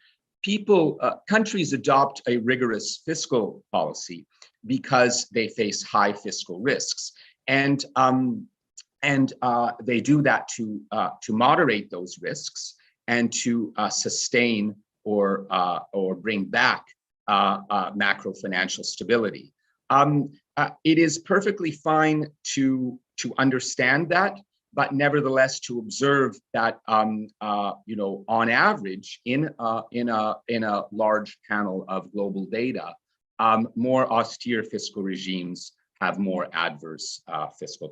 Countries adopt a rigorous fiscal policy because they face high fiscal risks, and they do that to moderate those risks and to sustain or bring back macro financial stability. It is perfectly fine to understand that, but nevertheless to observe that you know, on average, in a large panel of global data, more austere fiscal regimes have more adverse fiscal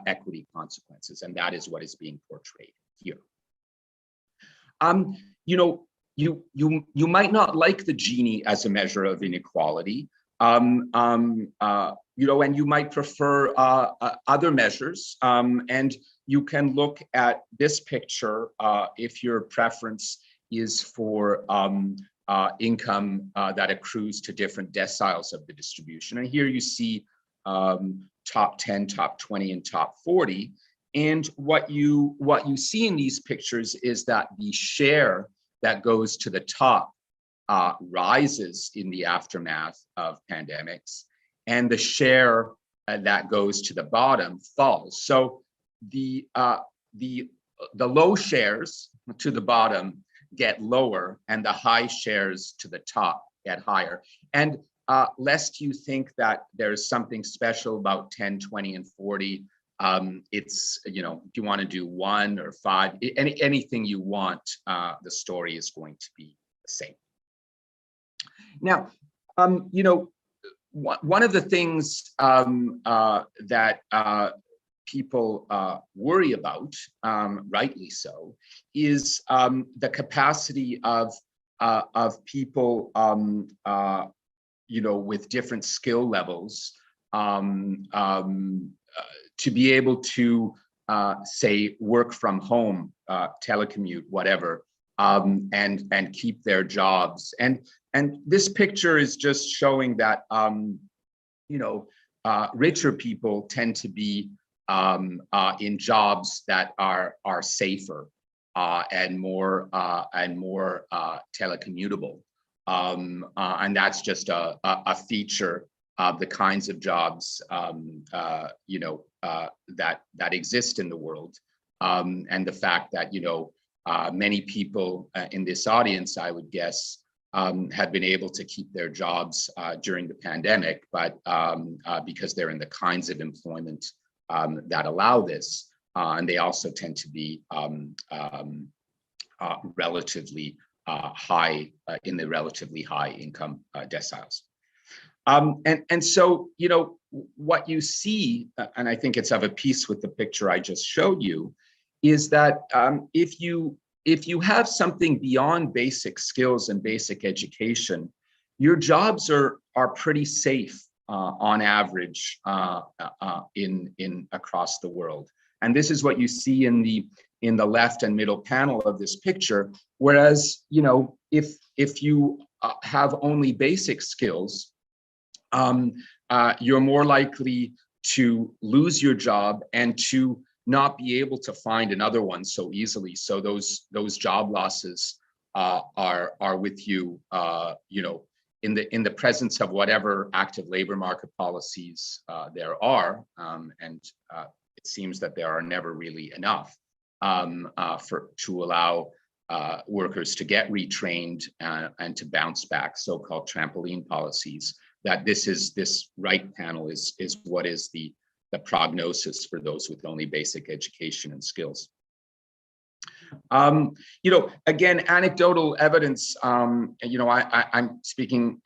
equity consequences, and that is what is being portrayed here. You know, you might not like the Gini as a measure of inequality, you know, and you might prefer other measures, and you can look at this picture if your preference is for income that accrues to different deciles of the distribution. And here you see top 10, top 20, and top 40. And what you see in these pictures is that the share that goes to the top rises in the aftermath of pandemics, and the share that goes to the bottom falls. So the low shares to the bottom get lower, and the high shares to the top get higher. And lest you think that there's something special about 10, 20, and 40, it's, you know, if you want to do 1 or 5, anything you want, the story is going to be the same. Now, you know, one of the things that people worry about, rightly so, is the capacity of people, you know, with different skill levels to be able to, say, work from home, telecommute, whatever, and keep their jobs. And this picture is just showing that, you know, richer people tend to be in jobs that are safer and more telecommutable, and that's just a feature of the kinds of jobs you know, that exist in the world, and the fact that, you know, many people in this audience, I would guess, have been able to keep their jobs during the pandemic, but because they're in the kinds of employment that allow this, and they also tend to be relatively high, in the relatively high income deciles. And so, you know, what you see, and I think it's of a piece with the picture I just showed you, is that if you have something beyond basic skills and basic education, your jobs are pretty safe on average in across the world. And this is what you see in the left and middle panel of this picture. Whereas, you know, if you have only basic skills, you're more likely to lose your job and to not be able to find another one so easily. So those job losses are with you, you know, in the presence of whatever active labor market policies there are, and it seems that there are never really enough to allow workers to get retrained and to bounce back, so-called trampoline policies. That this right panel is what is the prognosis for those with only basic education and skills. You know, again, anecdotal evidence, you know, I'm speaking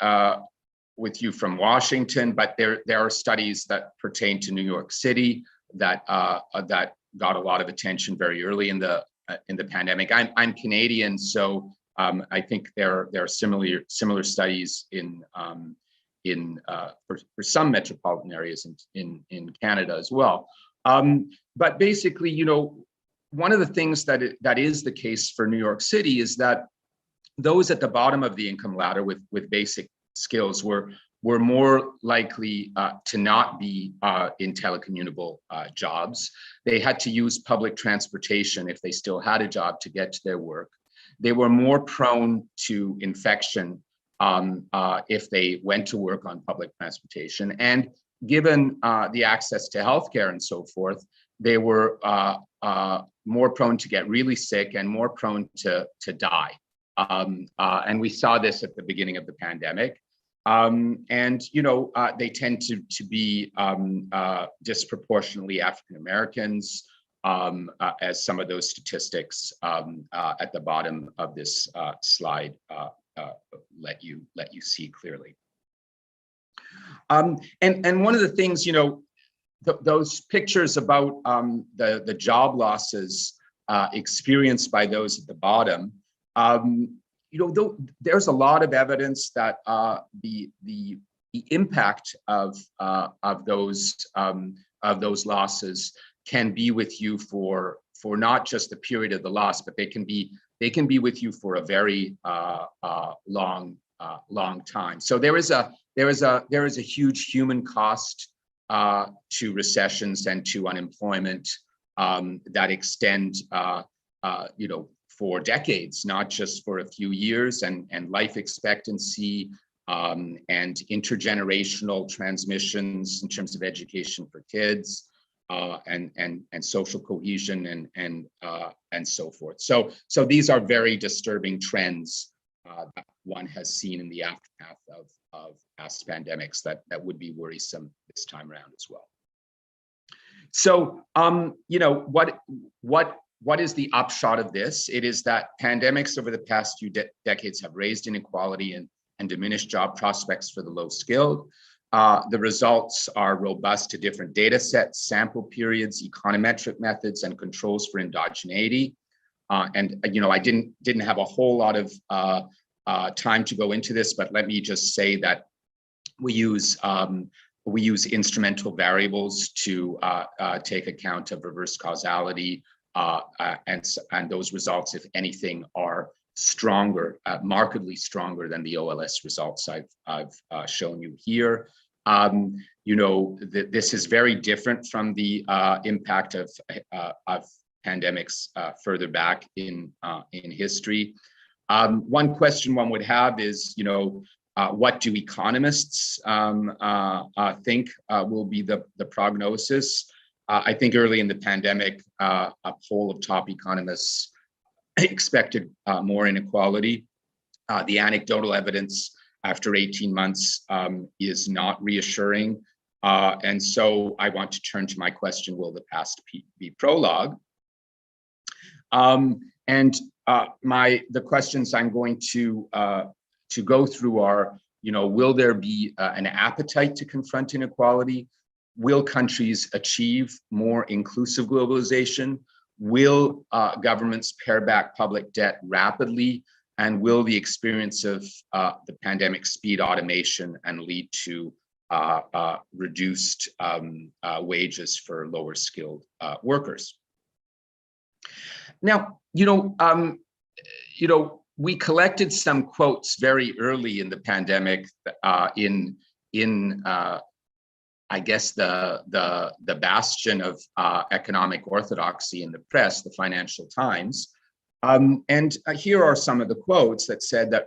with you from Washington, but there are studies that pertain to New York City that got a lot of attention very early in the pandemic. I'm Canadian, so I think there are similar studies for some metropolitan areas in Canada as well. But basically, you know, one of the things that is the case for New York City is that those at the bottom of the income ladder with basic skills were more likely to not be in telecommutable jobs. They had to use public transportation if they still had a job to get to their work. They were more prone to infection if they went to work on public transportation. And given the access to healthcare and so forth, they were more prone to get really sick and more prone to die. And we saw this at the beginning of the pandemic. And, you know, they tend to be disproportionately African Americans, as some of those statistics at the bottom of this slide let you see clearly. And one of the things, you know, those pictures about the job losses experienced by those at the bottom, you know, there's a lot of evidence that the impact of those losses can be with you for not just the period of the loss, but they can be with you for a very long time. So there is a huge human cost to recessions and to unemployment that extend, you know, for decades, not just for a few years, and life expectancy and intergenerational transmissions in terms of education for kids, and social cohesion and so forth. So these are very disturbing trends that one has seen in the aftermath of past pandemics that would be worrisome this time around as well. So, you know, what is the upshot of this? It is that pandemics over the past few decades have raised inequality and diminished job prospects for the low skilled. The results are robust to different data sets, sample periods, econometric methods, and controls for endogeneity. And you know, I didn't have a whole lot of time to go into this, but let me just say that we use instrumental variables to take account of reverse causality, and those results, if anything, are stronger, markedly stronger than the OLS results I've shown you here. You know, this is very different from the impact of pandemics further back in history. One question one would have is, you know, what do economists think will be the prognosis? I think early in the pandemic, a poll of top economists expected more inequality. The anecdotal evidence after 18 months is not reassuring. And so I want to turn to my question, will the past be prologue? The questions I'm going to go through are, you know, will there be an appetite to confront inequality? Will countries achieve more inclusive globalization? Will governments pare back public debt rapidly? And will the experience of the pandemic speed automation and lead to reduced wages for lower skilled workers? Now, you know, we collected some quotes very early in the pandemic in I guess the bastion of economic orthodoxy in the press, the Financial Times. And here are some of the quotes that said that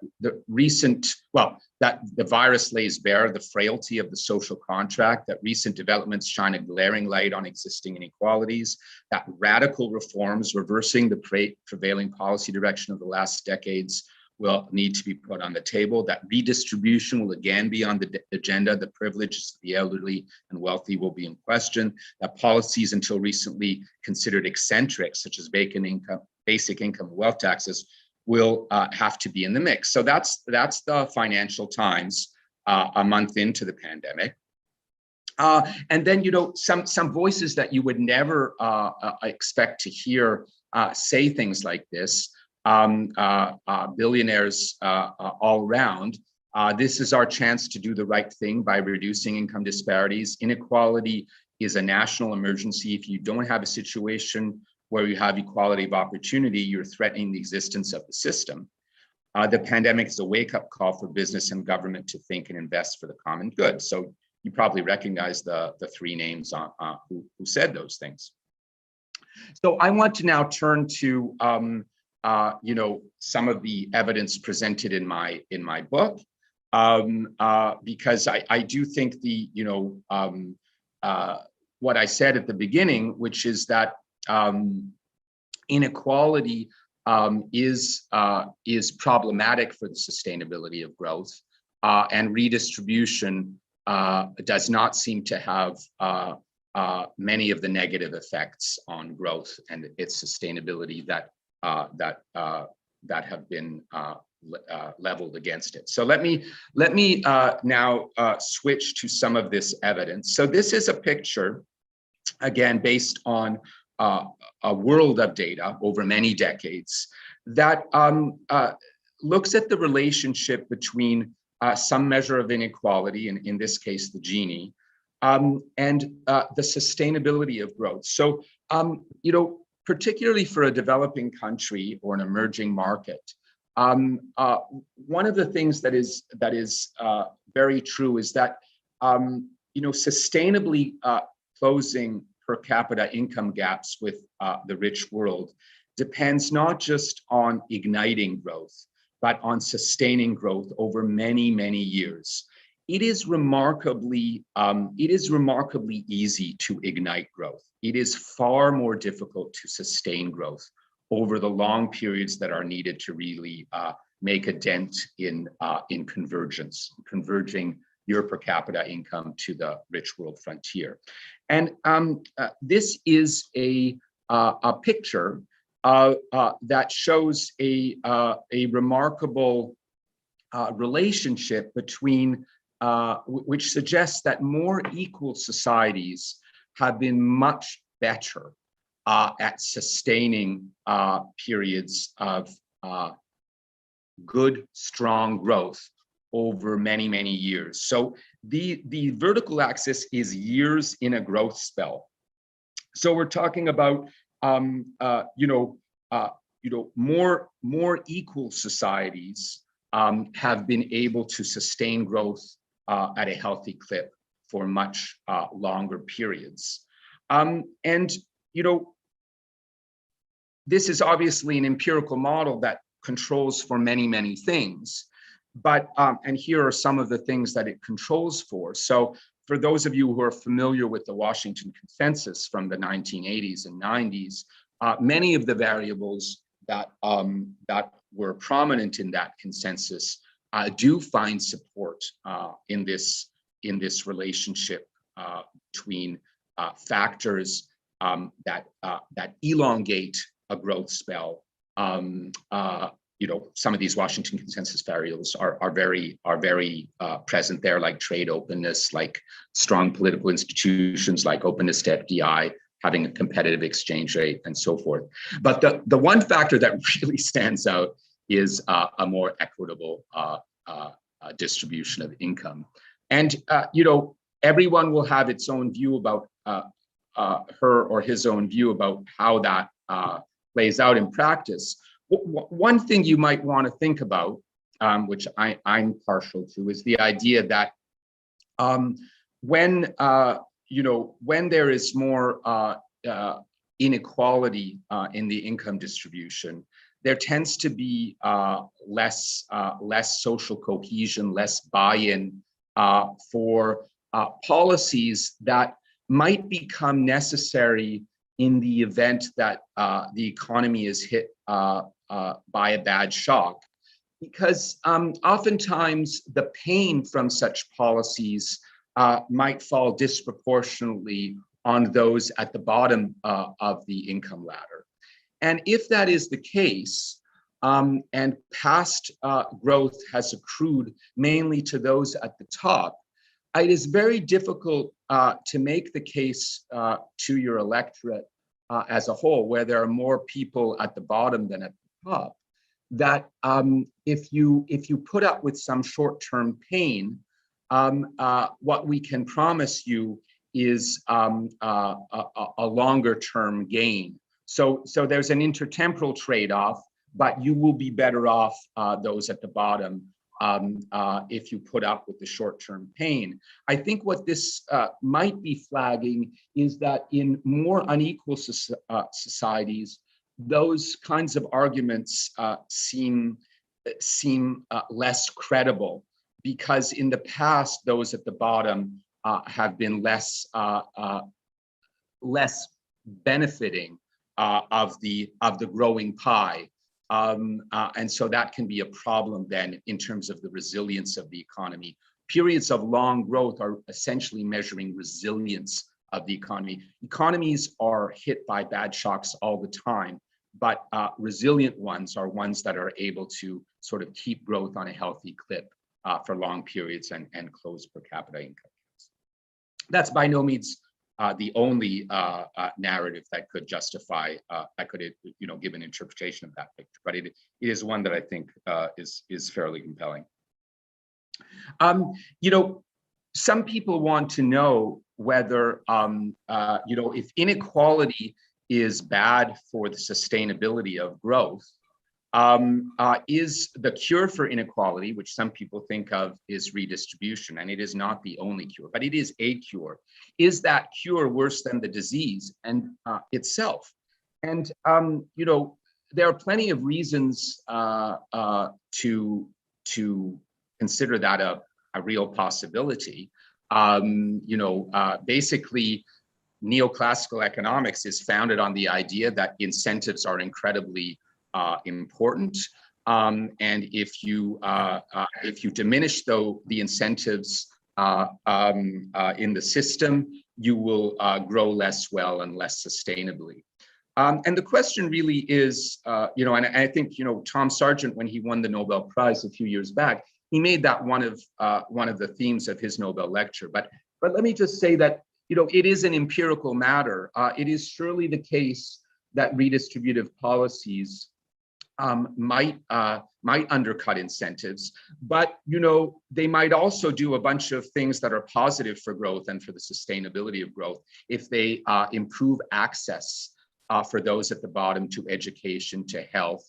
that the virus lays bare the frailty of the social contract, that recent developments shine a glaring light on existing inequalities, that radical reforms reversing the prevailing policy direction of the last decades will need to be put on the table, that redistribution will again be on the agenda, the privileges of the elderly and wealthy will be in question, that policies until recently considered eccentric, such as basic income, wealth taxes, will have to be in the mix. So that's the Financial Times a month into the pandemic. And then, you know, some voices that you would never expect to hear say things like this. Billionaires all around. This is our chance to do the right thing by reducing income disparities. Inequality is a national emergency. If you don't have a situation where you have equality of opportunity, you're threatening the existence of the system. The pandemic is a wake-up call for business and government to think and invest for the common good. So you probably recognize the three names who said those things. So I want to now turn to you know, some of the evidence presented in my book, because I do think what I said at the beginning, which is that inequality is problematic for the sustainability of growth, and redistribution does not seem to have many of the negative effects on growth and its sustainability that have been leveled against it. So let me now switch to some of this evidence. So this is a picture, again, based on a world of data over many decades that looks at the relationship between some measure of inequality, and in this case, the Gini, and the sustainability of growth. So, you know, particularly for a developing country or an emerging market, one of the things that is very true is that you know, sustainably closing per capita income gaps with the rich world depends not just on igniting growth, but on sustaining growth over many, many years. It is remarkably easy to ignite growth. It is far more difficult to sustain growth over the long periods that are needed to really make a dent in convergence, converging your per capita income to the rich world frontier. And this is a picture that shows a remarkable relationship between which suggests that more equal societies have been much better at sustaining periods of good, strong growth over many, many years. So the vertical axis is years in a growth spell. So we're talking about more equal societies have been able to sustain growth at a healthy clip for much longer periods. This is obviously an empirical model that controls for many, many things. But, and here are some of the things that it controls for. So for those of you who are familiar with the Washington Consensus from the 1980s and 90s, many of the variables that were prominent in that consensus do find support in this relationship between factors that elongate a growth spell. Some of these Washington Consensus variables are very present there, like trade openness, like strong political institutions, like openness to FDI, having a competitive exchange rate, and so forth. But the one factor that really stands out is a more equitable distribution of income. And everyone will have its own view about her or his own view about how that plays out in practice. One thing you might want to think about, which I'm partial to, is the idea that when there is more inequality in the income distribution, there tends to be less social cohesion, less buy-in for policies that might become necessary in the event that the economy is hit by a bad shock. Because oftentimes the pain from such policies might fall disproportionately on those at the bottom of the income ladder. And if that is the case, and past growth has accrued mainly to those at the top, it is very difficult to make the case to your electorate as a whole, where there are more people at the bottom than at the top, that if you put up with some short-term pain, what we can promise you is a longer-term gain. So there's an intertemporal trade-off, but you will be better off, those at the bottom, if you put up with the short-term pain. I think what this might be flagging is that in more unequal societies, those kinds of arguments seem less credible, because in the past, those at the bottom have been less benefiting of the growing pie. And so that can be a problem then in terms of the resilience of the economy. Periods of long growth are essentially measuring resilience of the economy. Economies are hit by bad shocks all the time, but resilient ones are ones that are able to sort of keep growth on a healthy clip for long periods and close per capita income. That's by no means the only narrative that could justify, that could give an interpretation of that picture, but it is one that I think is fairly compelling. Some people want to know whether if inequality is bad for the sustainability of growth, is the cure for inequality, which some people think of, is redistribution, and it is not the only cure, but it is a cure. Is that cure worse than the disease and itself? And there are plenty of reasons to consider that a real possibility. Basically, neoclassical economics is founded on the idea that incentives are incredibly important, and if you diminish the incentives in the system, you will grow less well and less sustainably. And the question really is, and I think Tom Sargent, when he won the Nobel Prize a few years back, he made that one of the themes of his Nobel lecture. But let me just say that it is an empirical matter. It is surely the case that redistributive policies might undercut incentives, but they might also do a bunch of things that are positive for growth and for the sustainability of growth if they improve access for those at the bottom to education, to health,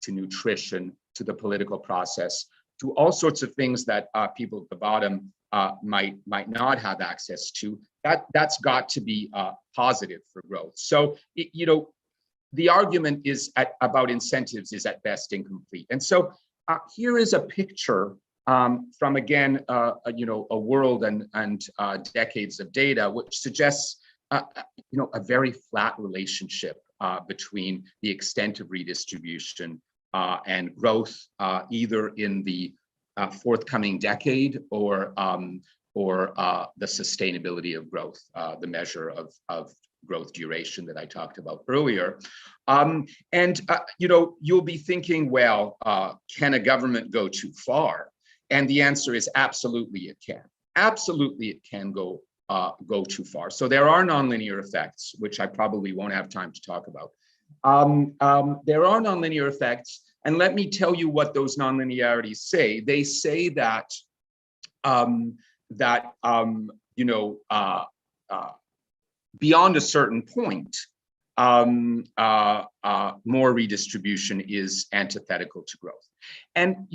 to nutrition, to the political process, to all sorts of things that people at the bottom might not have access to. That's got to be positive for growth. So the argument about incentives is at best incomplete. And so here is a picture from, again, a world and decades of data, which suggests a very flat relationship between the extent of redistribution and growth, either in the forthcoming decade or the sustainability of growth, the measure of growth duration that I talked about earlier. You'll be thinking, well, can a government go too far? And the answer is absolutely it can. Absolutely it can go too far. So there are nonlinear effects, which I probably won't have time to talk about. There are nonlinear effects, and let me tell you what those nonlinearities say. They say that beyond a certain point, more redistribution is antithetical to growth. And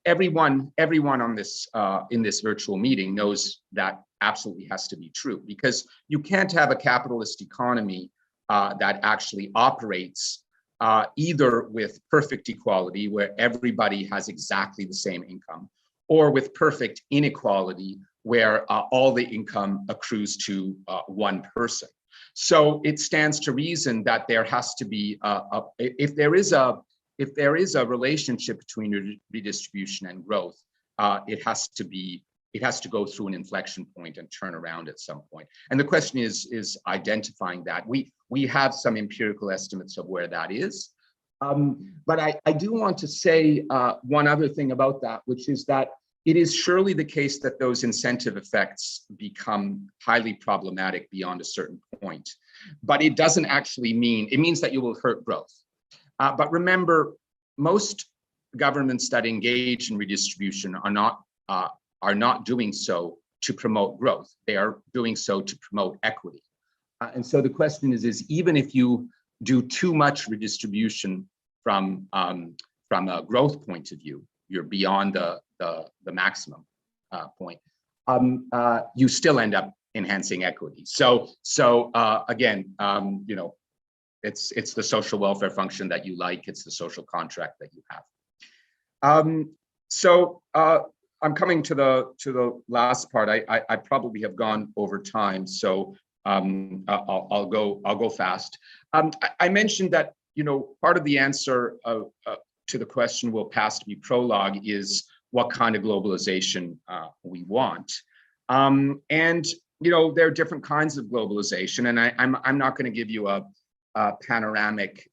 everyone on this in this virtual meeting knows that absolutely has to be true, because you can't have a capitalist economy that actually operates either with perfect equality, where everybody has exactly the same income, or with perfect inequality, where all the income accrues to one person. So it stands to reason that there has to be if there is a relationship between redistribution and growth, it has to go through an inflection point and turn around at some point. And the question is identifying that. We have some empirical estimates of where that is. But I do want to say one other thing about that, which is that it is surely the case that those incentive effects become highly problematic beyond a certain point. But it doesn't actually mean, it means that you will hurt growth. But remember, most governments that engage in redistribution are not doing so to promote growth. They are doing so to promote equity. And so the question is even if you do too much redistribution from a growth point of view, you're beyond the maximum point, you still end up enhancing equity. So again, it's the social welfare function that you like, it's the social contract that you have. I'm coming to the last part. I probably have gone over time, so I'll go fast. I mentioned that part of the answer to the question, will past be prologue, is what kind of globalization we want. And there are different kinds of globalization, and I'm not going to give you a panoramic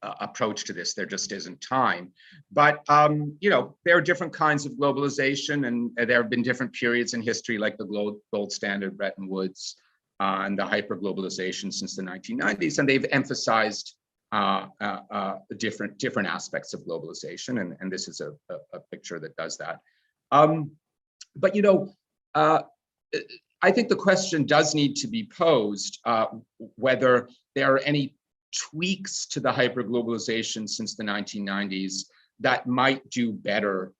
approach to this. There just isn't time. But there are different kinds of globalization, and there have been different periods in history, like the gold standard, Bretton Woods, and the hyperglobalization since the 1990s, and they've emphasized different aspects of globalization, and this is a picture that does that. But I think the question does need to be posed whether there are any tweaks to the hyperglobalization since the 1990s that might do better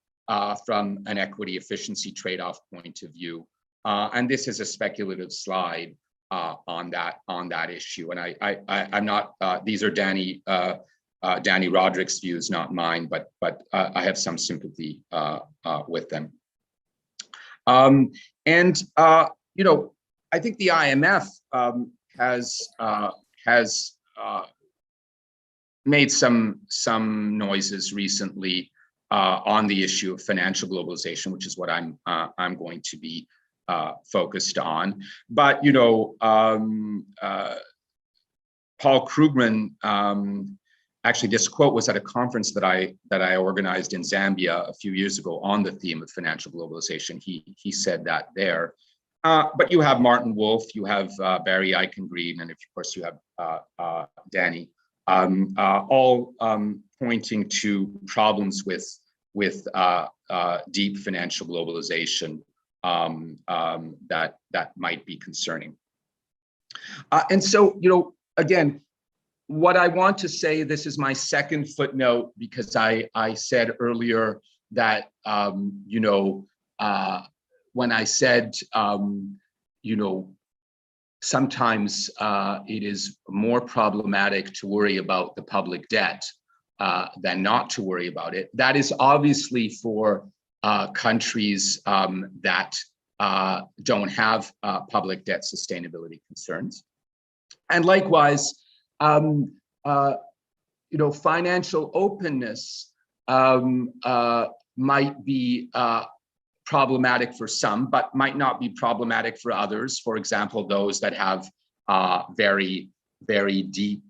from an equity efficiency trade-off point of view. And this is a speculative slide. on that issue. And I'm not. These are Danny Roderick's views, not mine. But I have some sympathy with them. You know, I think the IMF has made some noises recently on the issue of financial globalization, which is what I'm going to be focused on. But you know, Paul Krugman, actually, this quote was at a conference that I organized in Zambia a few years ago on the theme of financial globalization. He said that there. But you have Martin Wolf, you have Barry Eichengreen, and of course you have Danny, all pointing to problems with deep financial globalization that might be concerning. And so, you know, again, what I want to say, this is my second footnote, because I said earlier that, you know, when I said, you know, sometimes it is more problematic to worry about the public debt than not to worry about it. That is obviously for countries that don't have public debt sustainability concerns. And likewise, you know, financial openness might be problematic for some, but might not be problematic for others. For example, those that have very, very deep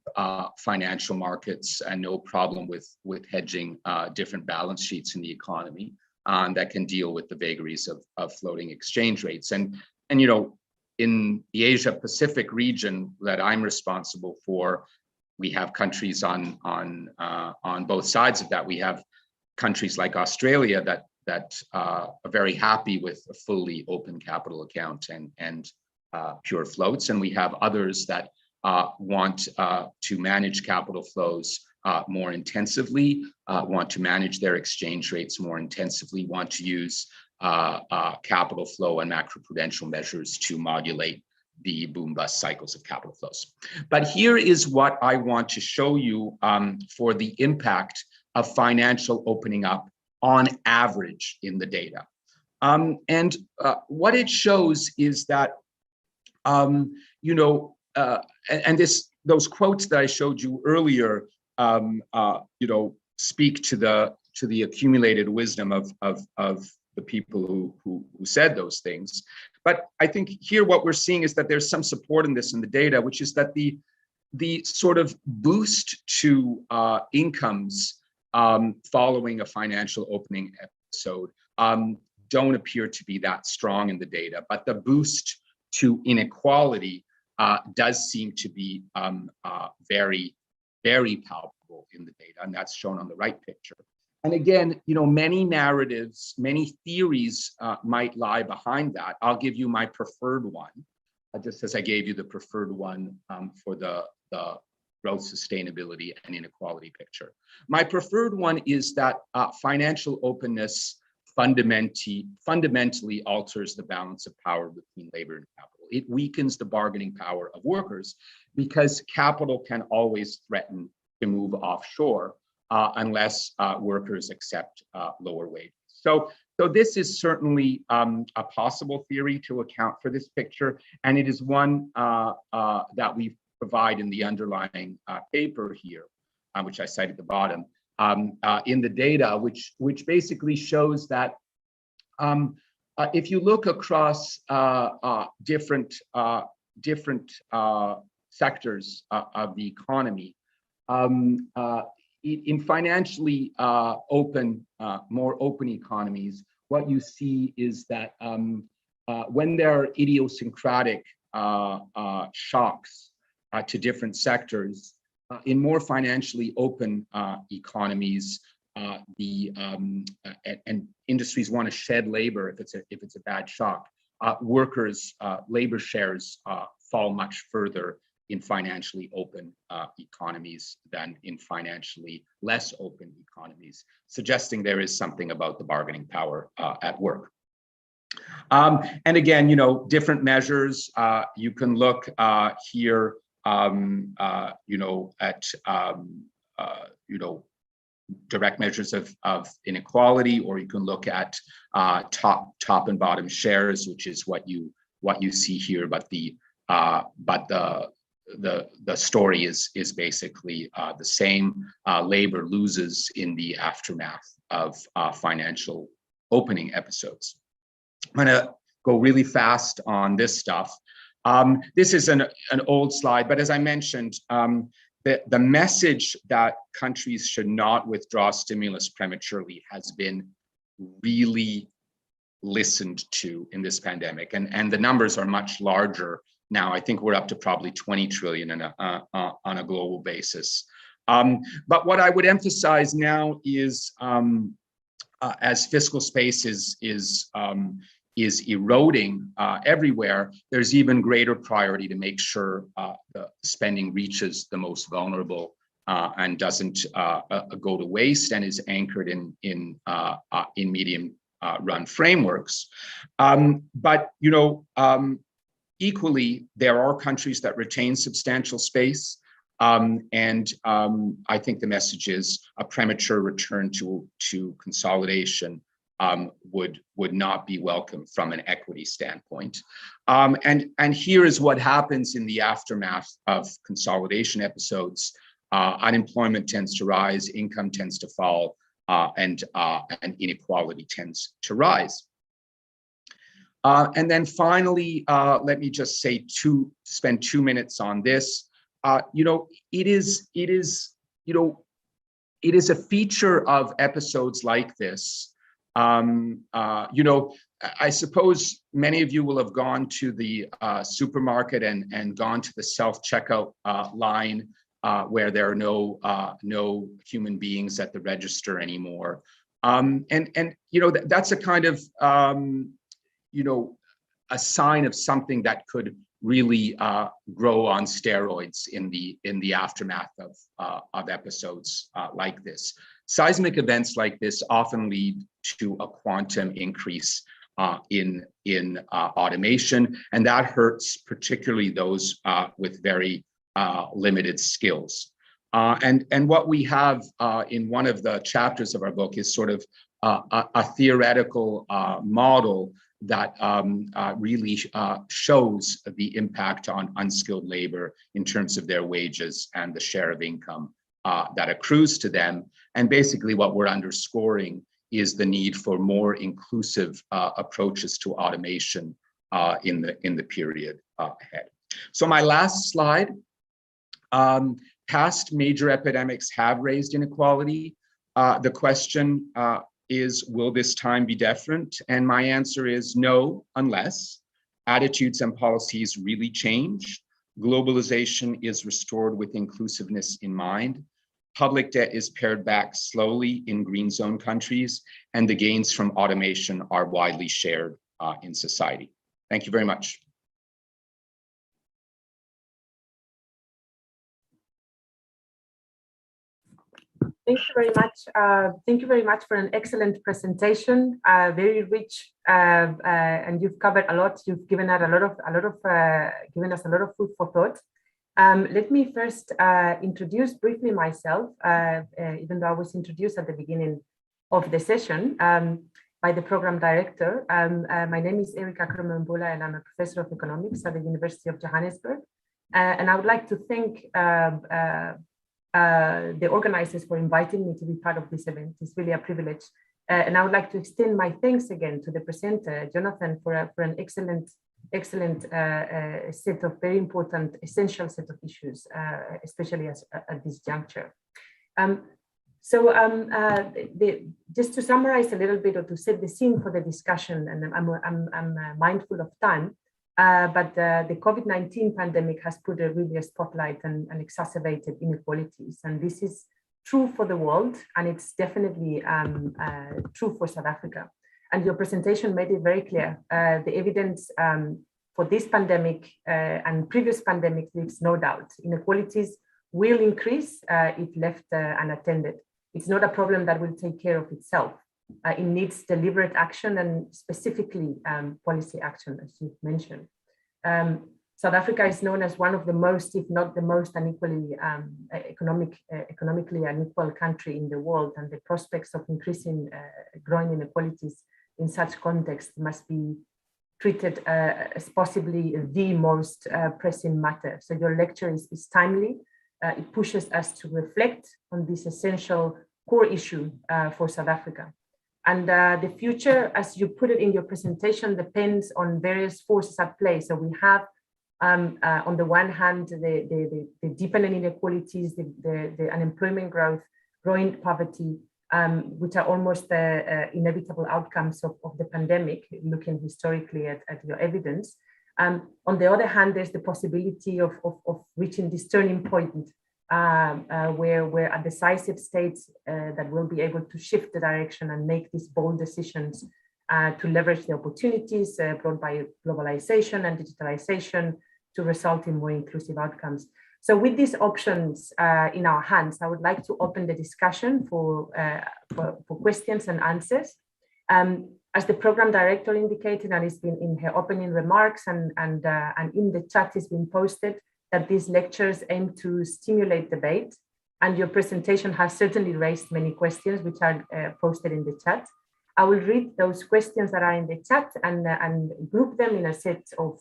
financial markets and no problem with hedging different balance sheets in the economy, that can deal with the vagaries of floating exchange rates. And you know, in the Asia Pacific region that I'm responsible for, we have countries on both sides of that. We have countries like Australia that are very happy with a fully open capital account and pure floats, and we have others that want to manage capital flows more intensively, want to manage their exchange rates more intensively, want to use capital flow and macroprudential measures to modulate the boom-bust cycles of capital flows. But here is what I want to show you for the impact of financial opening up on average in the data. And what it shows is that, you know, and those quotes that I showed you earlier, you know, speak to the accumulated wisdom of the people who said those things. But I think here what we're seeing is that there's some support in this in the data, which is that the sort of boost to incomes following a financial opening episode don't appear to be that strong in the data, but the boost to inequality does seem to be very, very palpable in the data, and that's shown on the right picture. And again, you know, many narratives, many theories might lie behind that. I'll give you my preferred one, just as I gave you the preferred one for the growth, sustainability, and inequality picture. My preferred one is that financial openness fundamentally alters the balance of power between labor and capital. It weakens the bargaining power of workers because capital can always threaten to move offshore unless workers accept lower wages. So this is certainly a possible theory to account for this picture, and it is one that we provide in the underlying paper here, which I cite at the bottom, in the data, which basically shows that if you look across different sectors of the economy, in financially open, more open economies, what you see is that when there are idiosyncratic shocks to different sectors, in more financially open economies, and industries want to shed labor if it's a bad shock. Workers' labor shares fall much further in financially open economies than in financially less open economies, suggesting there is something about the bargaining power at work. And again, different measures. You can look here, at direct measures of inequality, or you can look at top and bottom shares, which is what you see here. But the story is basically the same. Labor loses in the aftermath of financial opening episodes. I'm going to go really fast on this stuff. This is an old slide, but as I mentioned, the message that countries should not withdraw stimulus prematurely has been really listened to in this pandemic, and the numbers are much larger now. I think we're up to probably 20 trillion on a global basis. But what I would emphasize now is, as fiscal space is eroding everywhere, there's even greater priority to make sure the spending reaches the most vulnerable and doesn't go to waste, and is anchored in medium run frameworks. But equally, there are countries that retain substantial space. And I think the message is a premature return to consolidation would not be welcome from an equity standpoint. And here is what happens in the aftermath of consolidation episodes. Unemployment tends to rise, income tends to fall, and inequality tends to rise. And then finally, let me just say spend 2 minutes on this. It is a feature of episodes like this. I suppose many of you will have gone to the supermarket and gone to the self-checkout line where there are no human beings at the register anymore. That's a kind of a sign of something that could really grow on steroids in the aftermath of episodes like this. Seismic events like this often lead to a quantum increase in automation, and that hurts particularly those with very limited skills. And what we have in one of the chapters of our book is sort of a theoretical model that really shows the impact on unskilled labor in terms of their wages and the share of income that accrues to them. And basically what we're underscoring is the need for more inclusive approaches to automation in the period ahead. So my last slide, past major epidemics have raised inequality. The question is, will this time be different? And my answer is no, unless attitudes and policies really change, globalization is restored with inclusiveness in mind, public debt is pared back slowly in green zone countries, and the gains from automation are widely shared in society. Thank you very much. Thank you very much. Thank you very much for an excellent presentation, very rich, and you've covered a lot. You've given us given us a lot of food for thought. Let me first introduce briefly myself, even though I was introduced at the beginning of the session by the program director. My name is Erika Krumembula, and I'm a professor of economics at the University of Johannesburg. And I would like to thank the organizers for inviting me to be part of this event. It's really a privilege. And I would like to extend my thanks again to the presenter, Jonathan, for an excellent set of very important, essential set of issues, especially at this juncture. Just to summarize a little bit, or to set the scene for the discussion, and I'm mindful of time, but the COVID-19 pandemic has put really a spotlight and exacerbated inequalities. And this is true for the world, and it's definitely true for South Africa. And your presentation made it very clear. The evidence for this pandemic and previous pandemic leaves no doubt. Inequalities will increase if left unattended. It's not a problem that will take care of itself. it needs deliberate action and specifically policy action, as you've mentioned. South Africa is known as one of the most, if not the most, unequally economically unequal country in the world, and the prospects of increasing growing inequalities in such context must be treated as possibly the most pressing matter. So your lecture is timely. It pushes us to reflect on this essential core issue for South Africa. And the future, as you put it in your presentation, depends on various forces at play. So we have, on the one hand, the deepening inequalities, the unemployment growth, growing poverty, which are almost inevitable outcomes of the pandemic, looking historically at your evidence. On the other hand, there's the possibility of reaching this turning point where a decisive state that will be able to shift the direction and make these bold decisions to leverage the opportunities brought by globalization and digitalization to result in more inclusive outcomes. So with these options in our hands, I would like to open the discussion for questions and answers. As the program director indicated, and it's been in her opening remarks and in the chat has been posted, that these lectures aim to stimulate debate. And your presentation has certainly raised many questions, which are posted in the chat. I will read those questions that are in the chat and group them in a set of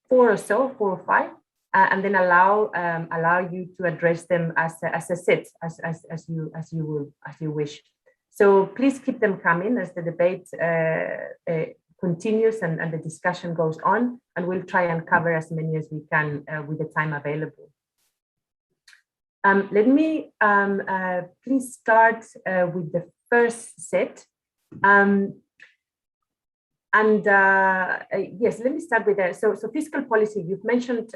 4 or 5. And then allow you to address them as a set, as you wish. So please keep them coming as the debate continues and the discussion goes on, and we'll try and cover as many as we can with the time available. Let me please start with the first set. Yes, let me start with that. So fiscal policy, you've mentioned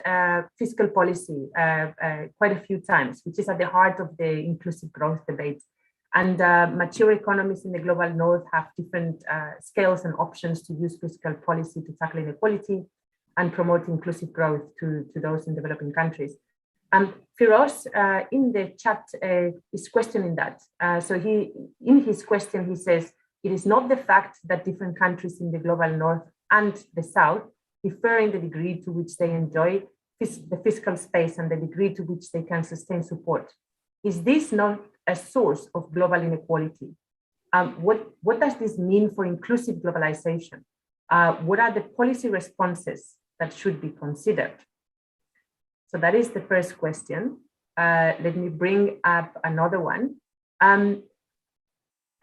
fiscal policy quite a few times, which is at the heart of the inclusive growth debate. And mature economies in the global north have different scales and options to use fiscal policy to tackle inequality and promote inclusive growth to those in developing countries. Firoz in the chat is questioning that. So in his question, he says, it is not the fact that different countries in the global north and the south differ in the degree to which they enjoy the fiscal space and the degree to which they can sustain support. Is this not a source of global inequality? What does this mean for inclusive globalization? What are the policy responses that should be considered? So that is the first question. Let me bring up another one.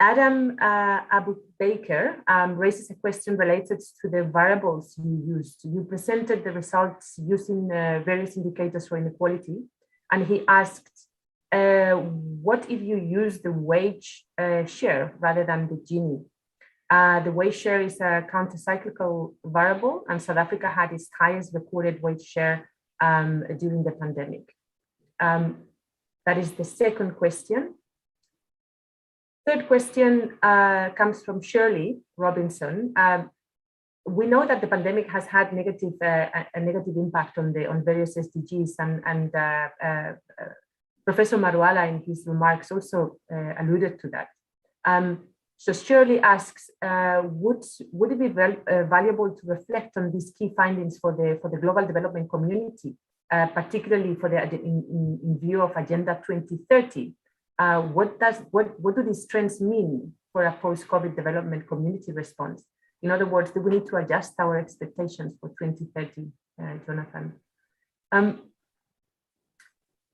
Adam Abu Baker raises a question related to the variables you used. You presented the results using various indicators for inequality, and he asked, what if you use the wage share rather than the Gini? The wage share is a counter-cyclical variable, and South Africa had its highest recorded wage share during the pandemic. That is the second question. Third question comes from Shirley Robinson. We know that the pandemic has had a negative impact on various SDGs, and Professor Maruala in his remarks also alluded to that. So Shirley asks, would it be valuable to reflect on these key findings for the global development community, particularly for in view of Agenda 2030? What do these trends mean for a post-COVID development community response? In other words, do we need to adjust our expectations for 2030, Jonathan?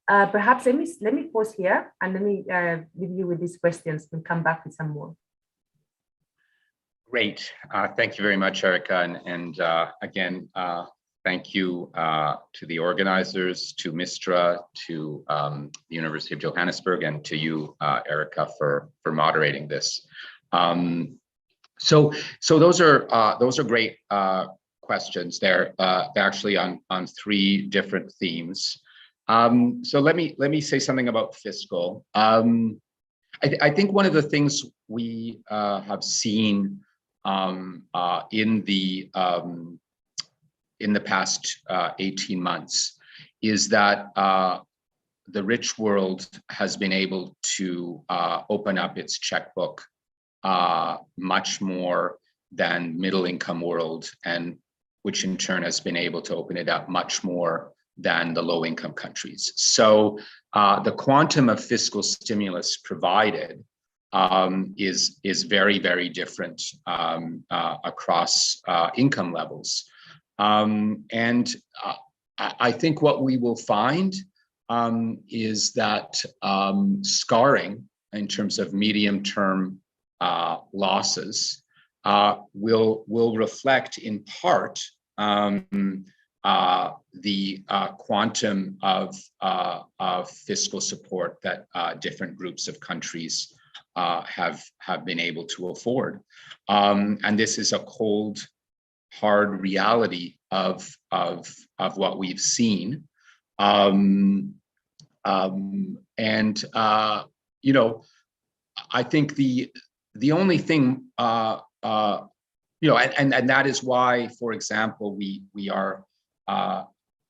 Perhaps let me pause here and let me leave you with these questions. We'll come back with some more. Great. Thank you very much, Erica. And again, thank you to the organizers, to Mistra, to the University of Johannesburg, and to you, Erica, for moderating this. So those are great questions. They're actually on 3 different themes. So let me say something about fiscal. I think one of the things we have seen in the past 18 months is that the rich world has been able to open up its checkbook much more than middle income world, and which in turn has been able to open it up much more than the low income countries. So the quantum of fiscal stimulus provided is very, very different across income levels. And I think what we will find is that scarring in terms of medium-term losses will reflect in part the quantum of fiscal support that different groups of countries have been able to afford. And this is a cold, hard reality of what we've seen. You know, I think the only thing, you know, and that is why, for example, we are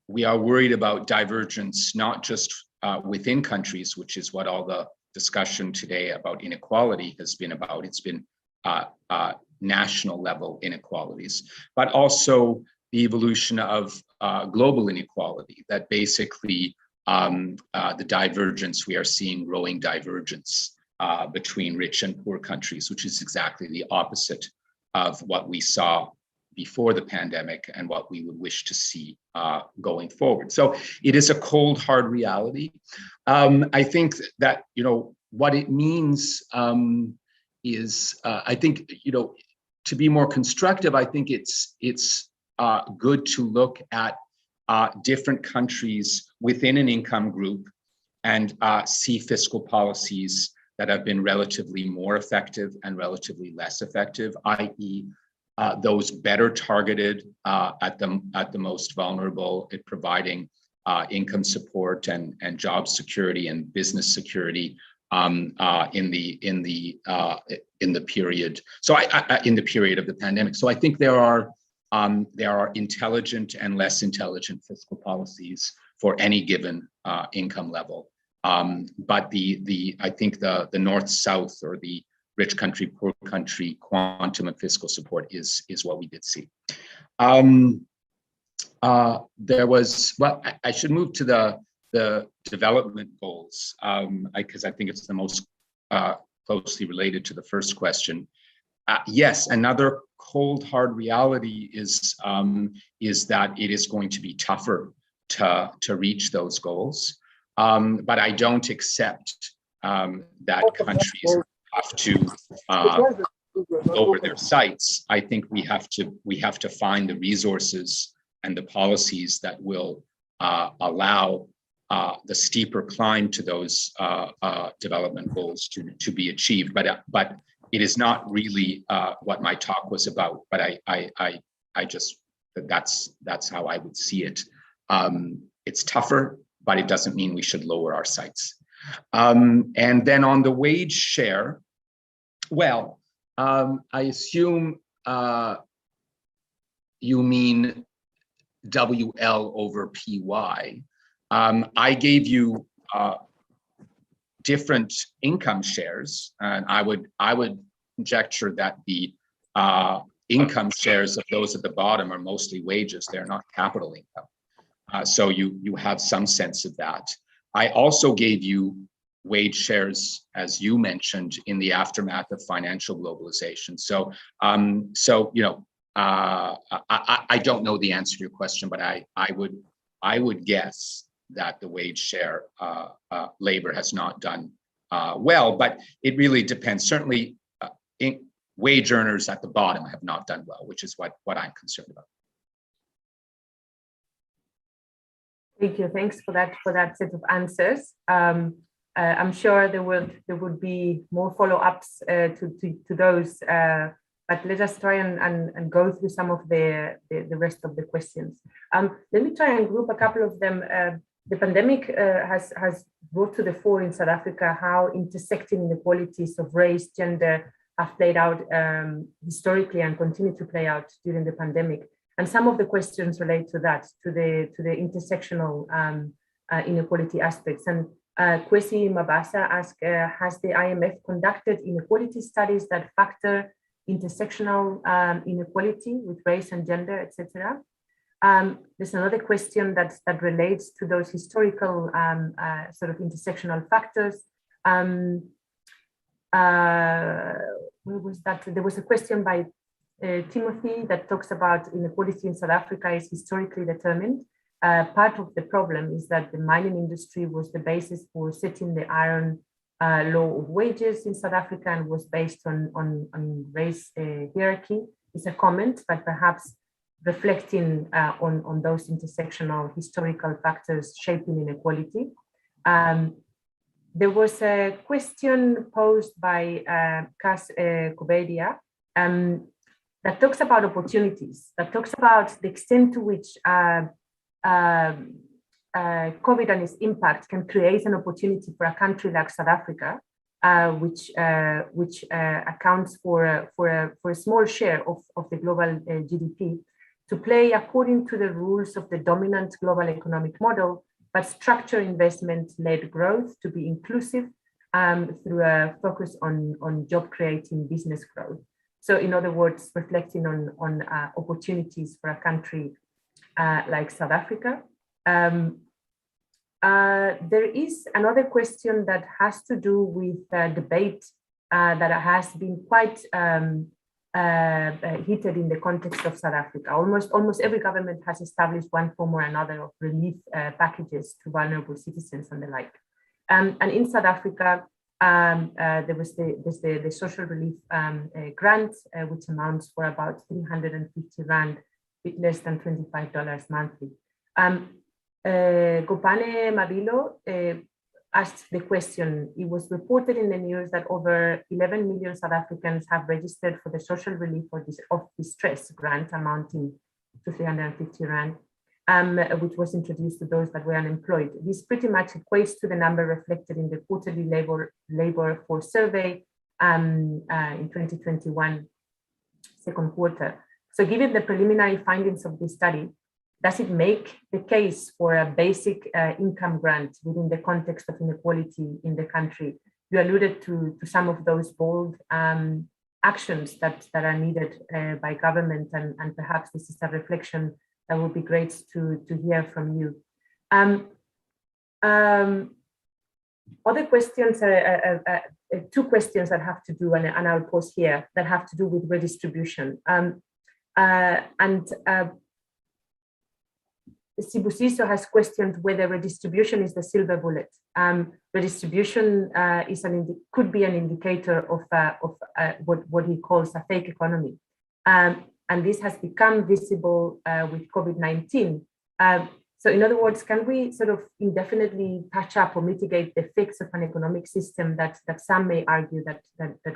worried about divergence, not just within countries, which is what all the discussion today about inequality has been about. It's been national level inequalities, but also the evolution of global inequality, that basically the divergence, we are seeing growing divergence between rich and poor countries, which is exactly the opposite of what we saw before the pandemic and what we would wish to see going forward. So it is a cold, hard reality. I think that, you know, what it means is, I think, you know, to be more constructive, I think it's good to look at different countries within an income group and see fiscal policies that have been relatively more effective and relatively less effective, i.e. Those better targeted at the most vulnerable at providing income support and job security and business security in the period. So in the period of the pandemic. So I think there are intelligent and less intelligent fiscal policies for any given income level. But I think the north-south or the rich country, poor country quantum of fiscal support is what we did see. There was, well, I should move to the development goals, because I think it's the most closely related to the first question. Yes, another cold, hard reality is that it is going to be tougher to reach those goals. But I don't accept that countries have to lower their sights. I think we have to find the resources and the policies that will allow the steeper climb to those development goals to be achieved. But it is not really what my talk was about. But I just, that's how I would see it. It's tougher, but it doesn't mean we should lower our sights. And then on the wage share, well, I assume you mean WL over PY. I gave you different income shares, and I would conjecture that the income shares of those at the bottom are mostly wages. They're not capital income. So you have some sense of that. I also gave you wage shares, as you mentioned, in the aftermath of financial globalization. So you know, I don't know the answer to your question, but I would guess that the wage share labor has not done well, but it really depends. Certainly, wage earners at the bottom have not done well, which is what I'm concerned about. Thank you. Thanks for that set of answers. I'm sure there would be more follow-ups to those, but let us try and go through some of the rest of the questions. Let me try and group a couple of them. The pandemic has brought to the fore in South Africa how intersecting inequalities of race, gender have played out historically and continue to play out during the pandemic. And some of the questions relate to that, to the intersectional inequality aspects. And Kwesi Mabasa asked, has the IMF conducted inequality studies that factor intersectional inequality with race and gender, etc.? There's another question that relates to those historical sort of intersectional factors. Where was that? There was a question by Timothy that talks about inequality in South Africa is historically determined. Part of the problem is that the mining industry was the basis for setting the iron law of wages in South Africa and was based on race hierarchy. It's a comment, but perhaps reflecting on those intersectional historical factors shaping inequality. There was a question posed by Kas Kubedia that talks about opportunities, that talks about the extent to which COVID and its impact can create an opportunity for a country like South Africa, which accounts for a small share of the global GDP, to play according to the rules of the dominant global economic model, but structure investment-led growth to be inclusive through a focus on job-creating business growth. So in other words, reflecting on opportunities for a country like South Africa. There is another question that has to do with debate that has been quite heated in the context of South Africa. Almost every government has established one form or another of relief packages to vulnerable citizens and the like. And in South Africa, there's the social relief grant, which amounts for about 350 Rand, with less than $25 monthly. Gopane Mabilo asked the question. It was reported in the news that over 11 million South Africans have registered for the social relief of distress grant amounting to 350 Rand, which was introduced to those that were unemployed. This pretty much equates to the number reflected in the quarterly labor force survey in 2021, second quarter. So given the preliminary findings of this study, does it make the case for a basic income grant within the context of inequality in the country? You alluded to some of those bold actions that are needed by government, and perhaps this is a reflection that would be great to hear from you. Other questions, two questions that have to do, and I'll pause here, that have to do with redistribution. Sibusiso has questioned whether redistribution is the silver bullet. Redistribution could be an indicator of what he calls a fake economy. And this has become visible with COVID-19. So in other words, can we sort of indefinitely patch up or mitigate the effects of an economic system that some may argue that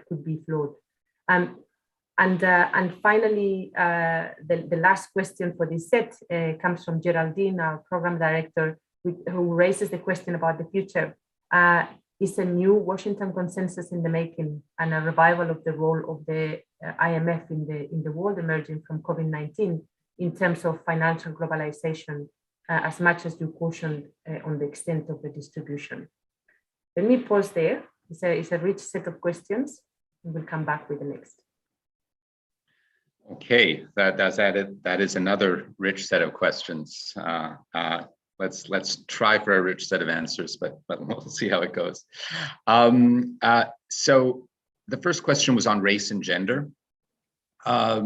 could be flawed? And finally, the last question for this set comes from Geraldine, our program director, who raises the question about the future. Is a new Washington consensus in the making, and a revival of the role of the IMF in the world emerging from COVID-19 in terms of financial globalization, as much as you cautioned on the extent of the distribution? Let me pause there. It's a rich set of questions. We'll come back with the next. Okay, that is another rich set of questions. Let's try for a rich set of answers, but we'll see how it goes. So the first question was on race and gender. I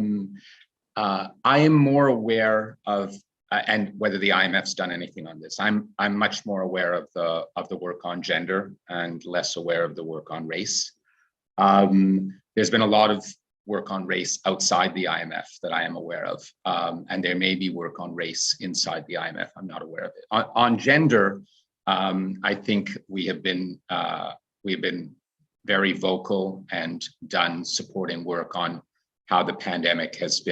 am more aware of, and whether the IMF's done anything on this. I'm much more aware of the work on gender and less aware of the work on race. There's been a lot of work on race outside the IMF that I am aware of, and there may be work on race inside the IMF. I'm not aware of it. On gender, I think we have been very vocal and done supporting work on how the pandemic has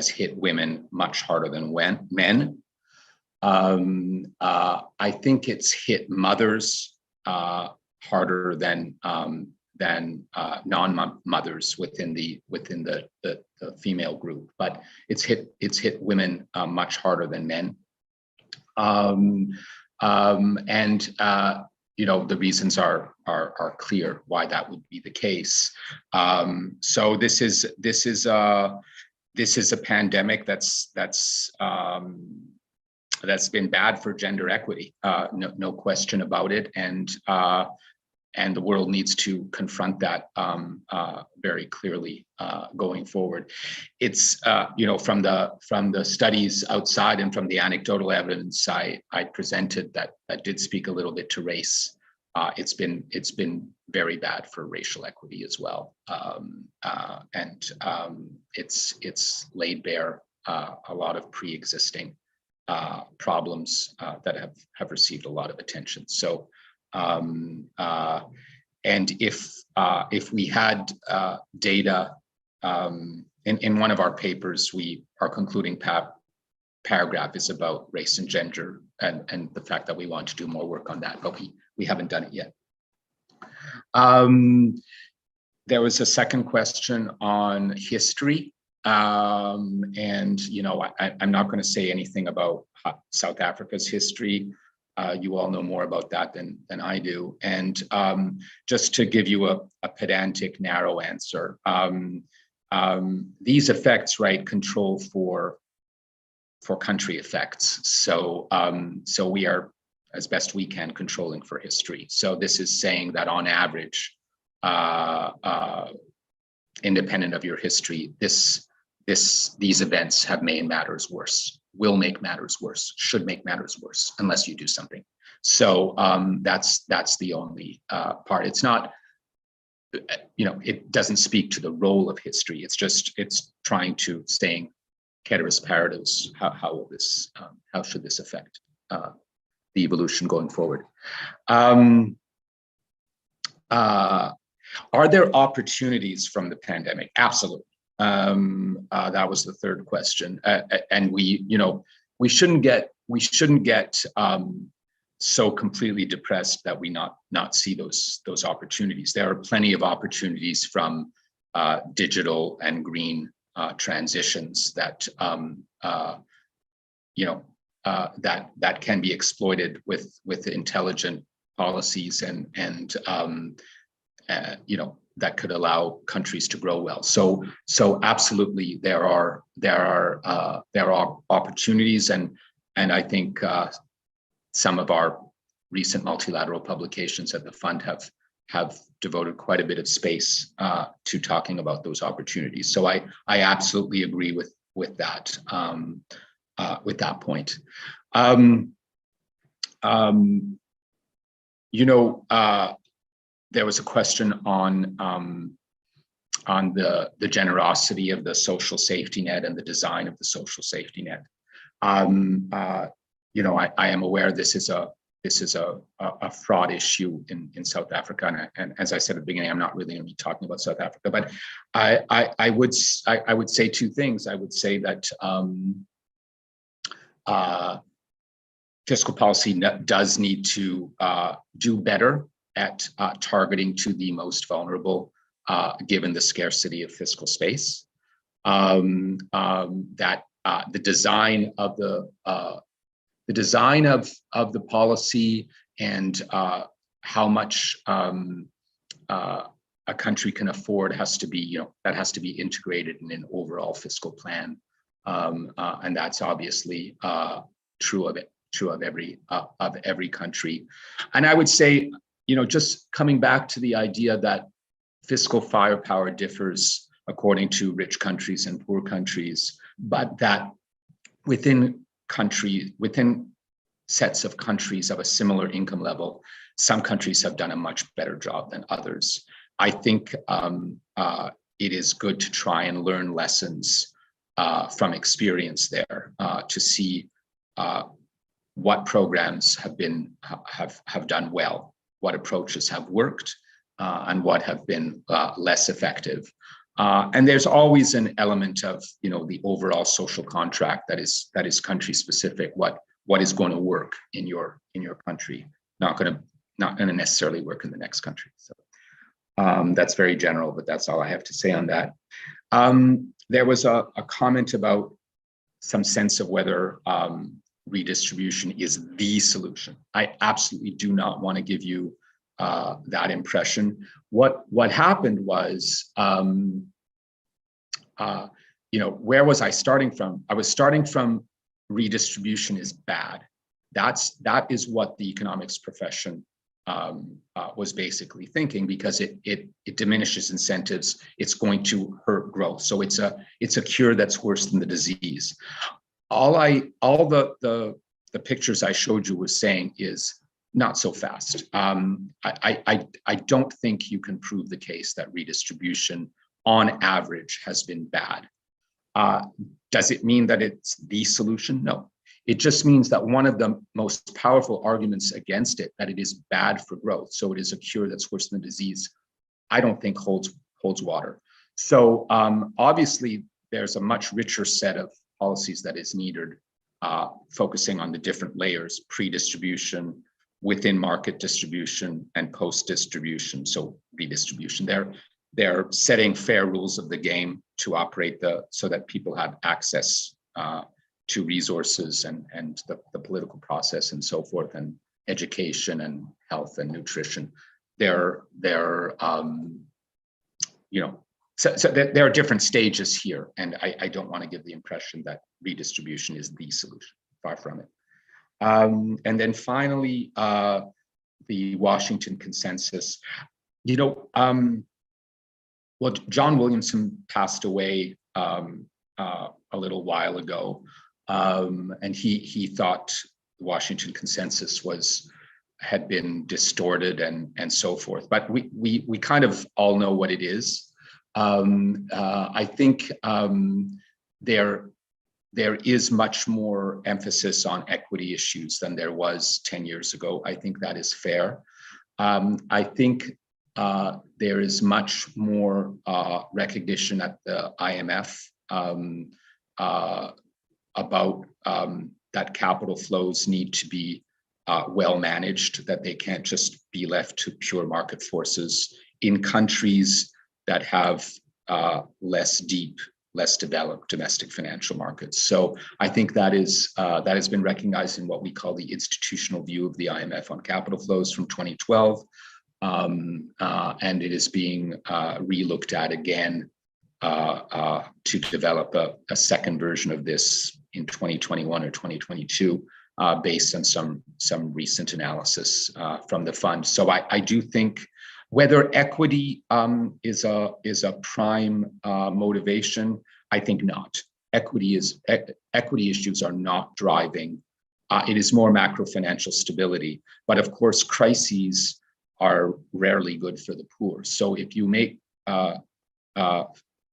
hit women much harder than men. I think it's hit mothers harder than non-mothers within the female group, but it's hit women much harder than men. And the reasons are clear why that would be the case. So this is a pandemic that's been bad for gender equity, no question about it, and the world needs to confront that very clearly going forward. It's from the studies outside and from the anecdotal evidence I presented that did speak a little bit to race. It's been very bad for racial equity as well, and it's laid bare a lot of pre-existing problems that have received a lot of attention. So. And if we had data in one of our papers, our concluding paragraph is about race and gender and the fact that we want to do more work on that, but we haven't done it yet. There was a second question on history. And I'm not going to say anything about South Africa's history. You all know more about that than I do. And just to give you a pedantic, narrow answer, these effects, right, control for country effects. So we are, as best we can, controlling for history. So this is saying that on average, independent of your history, these events have made matters worse, will make matters worse, should make matters worse, unless you do something. So that's the only part. It's not, it doesn't speak to the role of history. It's trying to saying, ceteris paribus, how should this affect the evolution going forward? Are there opportunities from the pandemic? Absolutely. That was the third question, and we shouldn't get so completely depressed that we not see those opportunities. There are plenty of opportunities from digital and green transitions that that can be exploited with intelligent policies and that could allow countries to grow well. So absolutely, there are opportunities, and I think some of our recent multilateral publications at the fund have devoted quite a bit of space to talking about those opportunities. So I absolutely agree with that point. There was a question on the generosity of the social safety net and the design of the social safety net. I am aware this is a fraud issue in South Africa, and as I said at the beginning, I'm not really going to be talking about South Africa, but I would say two things. I would say that fiscal policy does need to do better at targeting to the most vulnerable, given the scarcity of fiscal space. That the design of the policy and how much a country can afford has to be integrated in an overall fiscal plan, and that's obviously true of every country. And I would say, just coming back to the idea that fiscal firepower differs according to rich countries and poor countries, but that within sets of countries of a similar income level, some countries have done a much better job than others. I think it is good to try and learn lessons from experience there to see what programs have done well, what approaches have worked, and what have been less effective. And there's always an element of the overall social contract that is country specific. What is going to work in your country, not going to necessarily work in the next country. So that's very general, but that's all I have to say on that. There was a comment about some sense of whether redistribution is the solution. I absolutely do not want to give you that impression. What happened was, where was I starting from? I was starting from redistribution is bad. That is what the economics profession was basically thinking, because it diminishes incentives. It's going to hurt growth. So it's a cure that's worse than the disease. All the pictures I showed you was saying is not so fast. I don't think you can prove the case that redistribution on average has been bad. Does it mean that it's the solution? No. It just means that one of the most powerful arguments against it, that it is bad for growth, so it is a cure that's worse than the disease, I don't think holds water. So obviously, there's a much richer set of policies that is needed, focusing on the different layers: pre-distribution, within market distribution, and post-distribution. So redistribution. They're setting fair rules of the game to operate so that people have access to resources and the political process and so forth, and education and health and nutrition. So there are different stages here, and I don't want to give the impression that redistribution is the solution. Far from it. And then finally, the Washington consensus. Well, John Williamson passed away a little while ago, and he thought the Washington consensus had been distorted and so forth. But we kind of all know what it is. I think there is much more emphasis on equity issues than there was 10 years ago. I think that is fair. I think there is much more recognition at the IMF about that capital flows need to be well managed, that they can't just be left to pure market forces in countries that have less developed domestic financial markets. So I think that has been recognized in what we call the institutional view of the IMF on capital flows from 2012. And it is being re-looked at again to develop a second version of this in 2021 or 2022, based on some recent analysis from the fund. So I do think whether equity is a prime motivation, I think not. Equity issues are not driving. It is more macro financial stability, but of course crises are rarely good for the poor. So if you make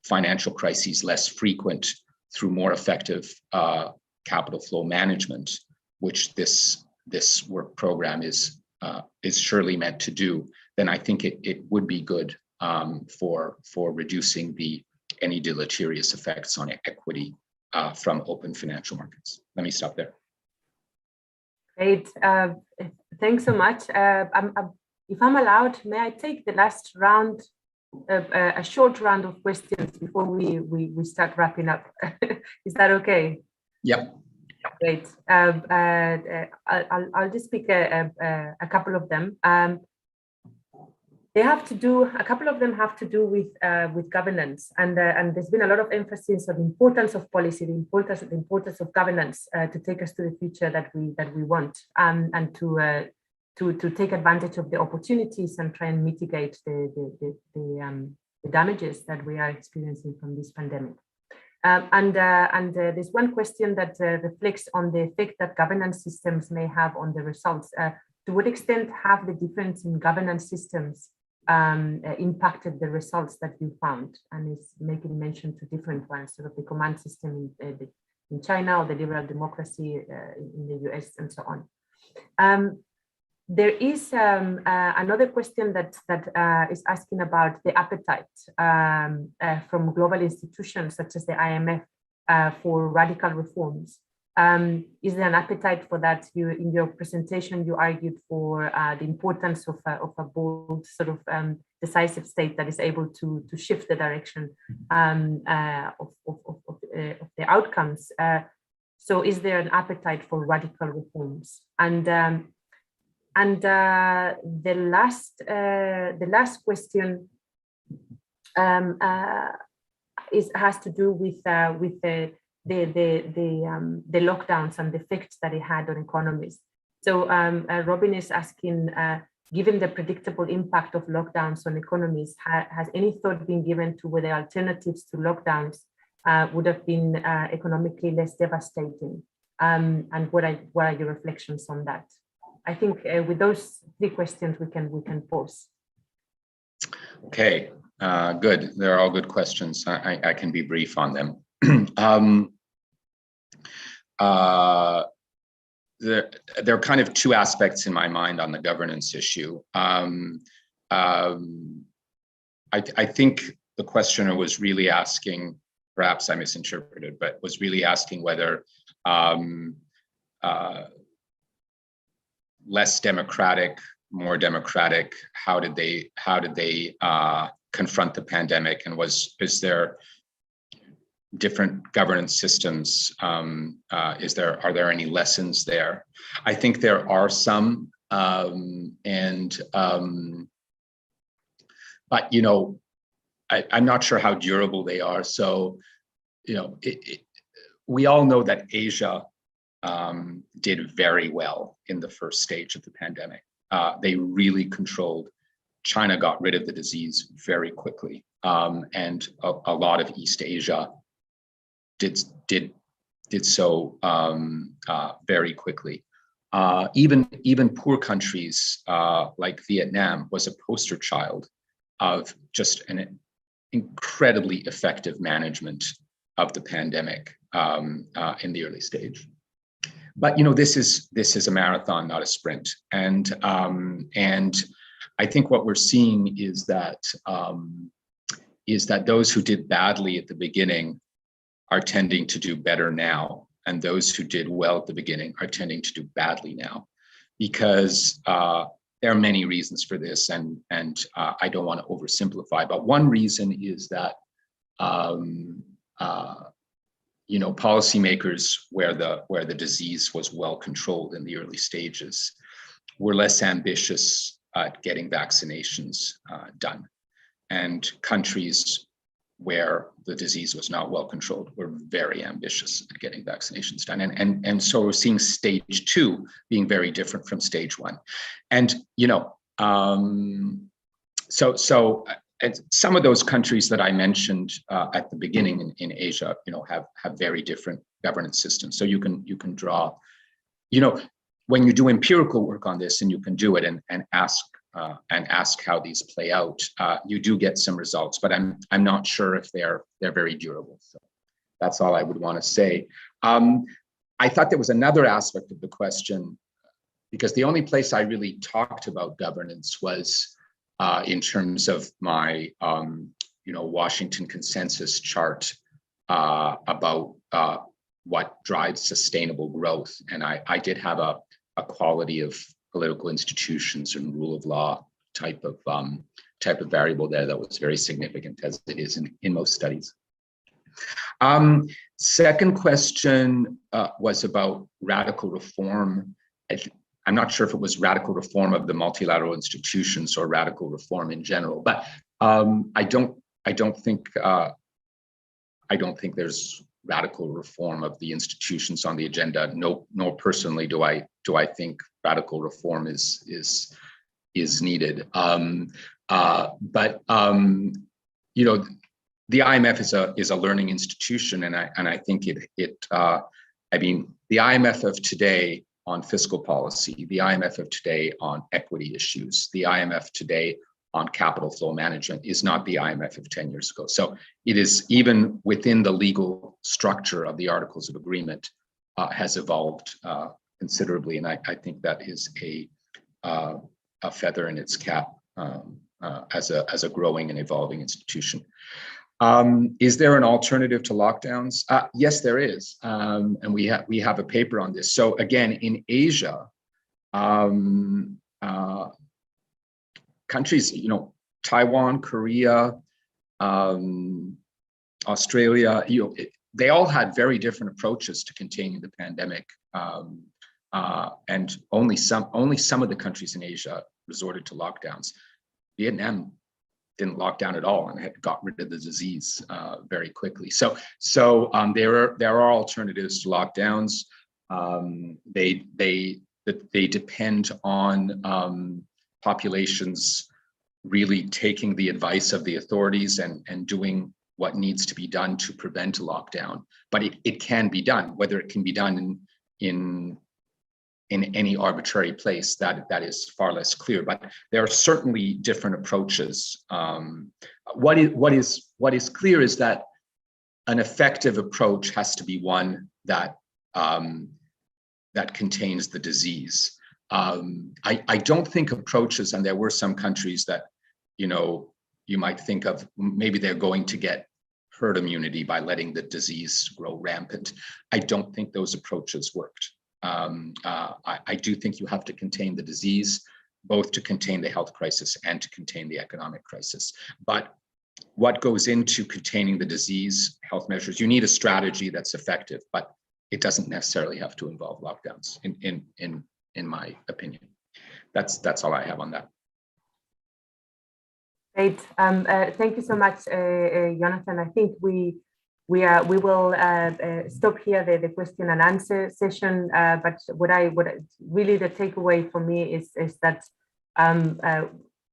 financial crises less frequent through more effective capital flow management, which this work program is surely meant to do, then I think it would be good for reducing any deleterious effects on equity from open financial markets. Let me stop there. Great. Thanks so much. If I'm allowed, may I take the last round, a short round of questions before we start wrapping up? Is that okay? Yep. Great. I'll just pick a couple of them. A couple of them have to do with governance, and there's been a lot of emphasis on the importance of policy, the importance of governance to take us to the future that we want, and to take advantage of the opportunities and try and mitigate the damages that we are experiencing from this pandemic. And there's one question that reflects on the effect that governance systems may have on the results. To what extent have the difference in governance systems impacted the results that you found? And it's making mention to different ones, sort of the command system in China or the liberal democracy in the US and so on. There is another question that is asking about the appetite from global institutions such as the IMF for radical reforms. Is there an appetite for that? In your presentation, you argued for the importance of a bold, sort of decisive state that is able to shift the direction of the outcomes. So is there an appetite for radical reforms? And the last question has to do with the lockdowns and the effects that it had on economies. So Robin is asking, given the predictable impact of lockdowns on economies, has any thought been given to whether alternatives to lockdowns would have been economically less devastating? And what are your reflections on that? I think with those three questions, we can pause. Okay, good. They're all good questions. I can be brief on them. There are kind of two aspects in my mind on the governance issue. I think the questioner was really asking, perhaps I misinterpreted, but was really asking whether less democratic, more democratic, how did they confront the pandemic, and is there different governance systems? Are there any lessons there? I think there are some, but you know, I'm not sure how durable they are. So, you know, we all know that Asia did very well in the first stage of the pandemic. They really controlled. China got rid of the disease very quickly, and a lot of East Asia did so very quickly. Even poor countries like Vietnam was a poster child of just an incredibly effective management of the pandemic in the early stage. But you know, this is a marathon, not a sprint, and I think what we're seeing is that those who did badly at the beginning are tending to do better now, and those who did well at the beginning are tending to do badly now, because there are many reasons for this, and I don't want to oversimplify, but one reason is that you know, policymakers where the disease was well controlled in the early stages were less ambitious at getting vaccinations done, and countries where the disease was not well controlled were very ambitious at getting vaccinations done. And so we're seeing stage 2 being very different from stage 1. And, you know, so some of those countries that I mentioned at the beginning in Asia, you know, have very different governance systems. So you can draw, you know, when you do empirical work on this, and you can do it and ask how these play out, you do get some results, but I'm not sure if they're very durable. So that's all I would want to say. I thought there was another aspect of the question, because the only place I really talked about governance was in terms of my you know, Washington consensus chart about what drives sustainable growth, and I did have a quality of political institutions and rule of law type of variable there that was very significant, as it is in most studies. Second question was about radical reform. I'm not sure if it was radical reform of the multilateral institutions or radical reform in general, but I don't think there's radical reform of the institutions on the agenda. Nor personally do I think radical reform is needed. But you know, the IMF is a learning institution, and I think I mean, the IMF of today on fiscal policy, the IMF of today on equity issues, the IMF today on capital flow management is not the IMF of 10 years ago. So it is, even within the legal structure of the Articles of Agreement, has evolved considerably, and I think that is a feather in its cap as a growing and evolving institution. Is there an alternative to lockdowns? Yes, there is, and we have a paper on this. So again, in Asia, countries, you know, Taiwan, Korea, Australia, you know, they all had very different approaches to containing the pandemic. And only some of the countries in Asia resorted to lockdowns. Vietnam didn't lock down at all and had got rid of the disease very quickly. So there are alternatives to lockdowns. They depend on populations really taking the advice of the authorities and doing what needs to be done to prevent a lockdown. But it can be done. Whether it can be done in any arbitrary place, that is far less clear. But there are certainly different approaches. What is clear is that an effective approach has to be one that that contains the disease. I don't think approaches, and there were some countries that, you might think of, maybe they're going to get herd immunity by letting the disease grow rampant. I don't think those approaches worked. I do think you have to contain the disease, both to contain the health crisis and to contain the economic crisis. But what goes into containing the disease, health measures, you need a strategy that's effective, but it doesn't necessarily have to involve lockdowns, in my opinion. That's all I have on that. Great. Thank you so much, Jonathan. I think we will stop here the question and answer session. But what really the takeaway for me is that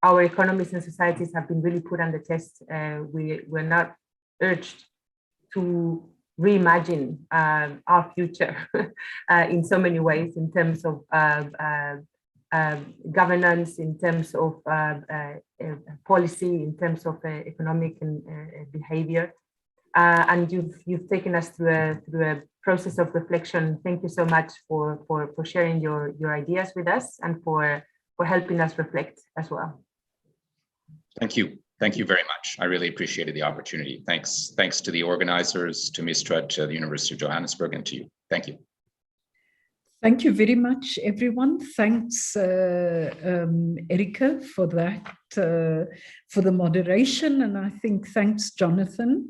our economies and societies have been really put on the test. We're not urged to reimagine our future in so many ways, in terms of governance, in terms of policy, in terms of economic and behavior. And you've taken us through a process of reflection. Thank you so much for sharing your ideas with us and for helping us reflect as well. Thank you. Thank you very much. I really appreciated the opportunity. Thanks to the organizers, to Mistra, to the University of Johannesburg, and to you. Thank you. Thank you very much, everyone. Thanks, Erika, for that, for the moderation. And I think thanks, Jonathan.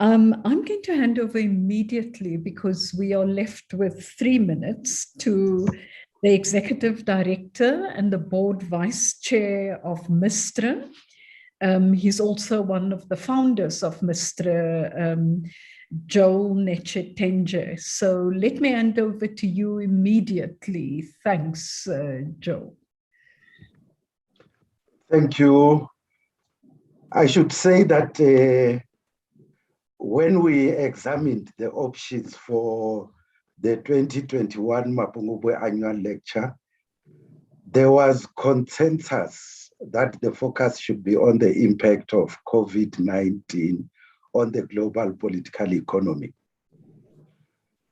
I'm going to hand over immediately, because we are left with 3 minutes, to the Executive Director and the Board Vice Chair of Mistra. He's also one of the founders of Mistra, Joel Netchetenge. So let me hand over to you immediately. Thanks, Joel. Thank you. I should say that when we examined the options for the 2021 Mapungubwe annual lecture, there was consensus that the focus should be on the impact of COVID-19 on the global political economy.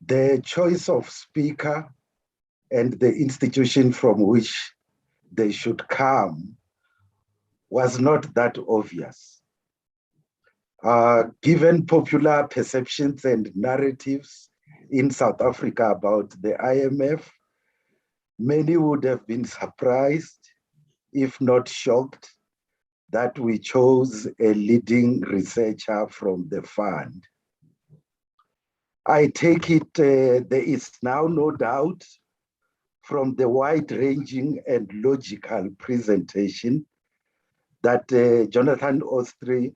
The choice of speaker and the institution from which they should come was not that obvious. Given popular perceptions and narratives in South Africa about the IMF, many would have been surprised, if not shocked, that we chose a leading researcher from the fund. I take it there is now no doubt from the wide-ranging and logical presentation that Jonathan Ostry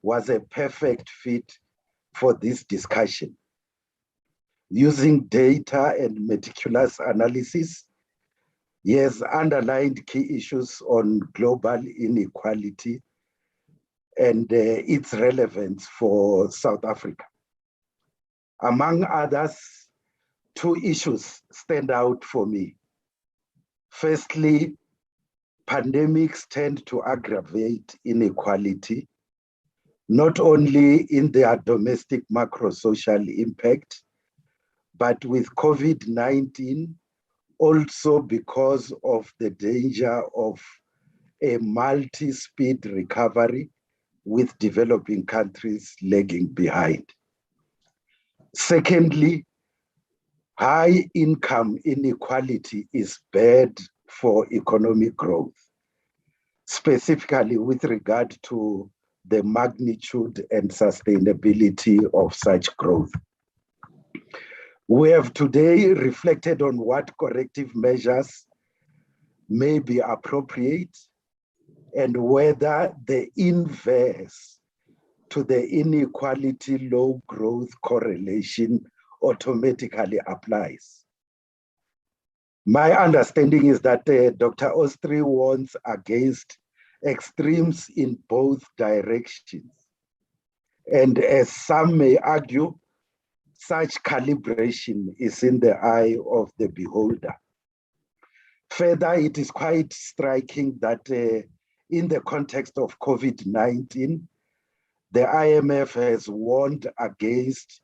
was a perfect fit for this discussion. Using data and meticulous analysis, he has underlined key issues on global inequality and its relevance for South Africa. Among others, 2 issues stand out for me. Firstly, pandemics tend to aggravate inequality, not only in their domestic macro-social impact, but with COVID-19, also because of the danger of a multi-speed recovery with developing countries lagging behind. Secondly, high income inequality is bad for economic growth, specifically with regard to the magnitude and sustainability of such growth. We have today reflected on what corrective measures may be appropriate and whether the inverse to the inequality low growth correlation automatically applies. My understanding is that Dr. Ostry warns against extremes in both directions. And as some may argue, such calibration is in the eye of the beholder. Further, it is quite striking that in the context of COVID-19, the IMF has warned against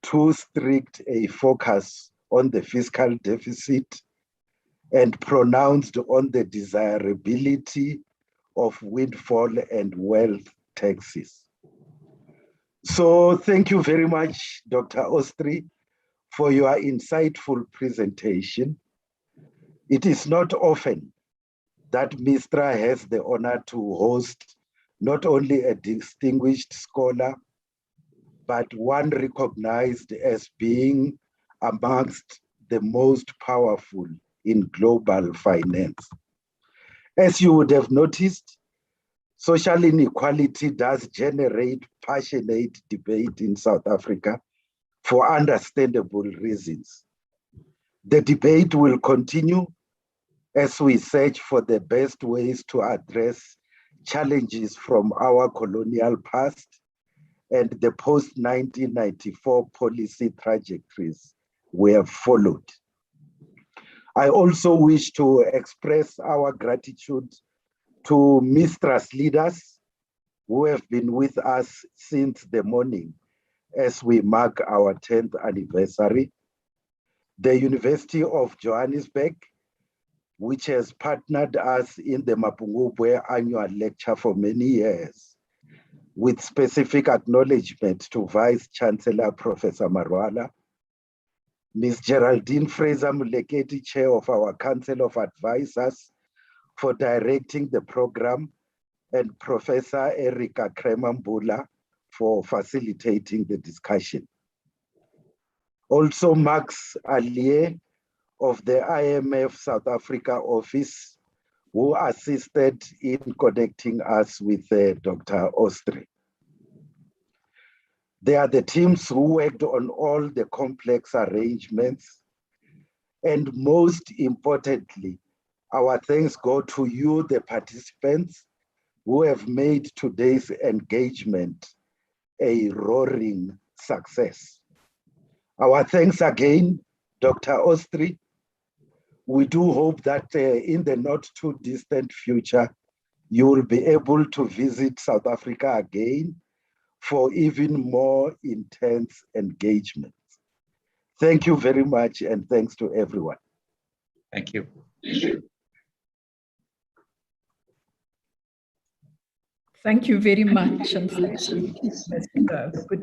too strict a focus on the fiscal deficit and pronounced on the desirability of windfall and wealth taxes. So thank you very much, Dr. Ostry, for your insightful presentation. It is not often that MISTRA has the honor to host not only a distinguished scholar, but one recognized as being amongst the most powerful in global finance. As you would have noticed, social inequality does generate passionate debate in South Africa for understandable reasons. The debate will continue as we search for the best ways to address challenges from our colonial past and the post-1994 policy trajectories we have followed. I also wish to express our gratitude to MISTRA's leaders who have been with us since the morning as we mark our 10th anniversary. The University of Johannesburg, which has partnered us in the Mapungubwe annual lecture for many years, with specific acknowledgement to Vice Chancellor Professor Marwala, Ms. Geraldine Fraser-Muleketi, Chair of our Council of Advisors, for directing the program, and Professor Erika Kremambula for facilitating the discussion. Also Max Allier of the IMF South Africa office, who assisted in connecting us with Dr. Ostry. They are the teams who worked on all the complex arrangements. And most importantly, our thanks go to you, the participants, who have made today's engagement a roaring success. Our thanks again, Dr. Ostry. We do hope that in the not too distant future, you will be able to visit South Africa again for even more intense engagement. Thank you very much, and thanks to everyone. Thank you. Thank you very much, and thank you. Good night.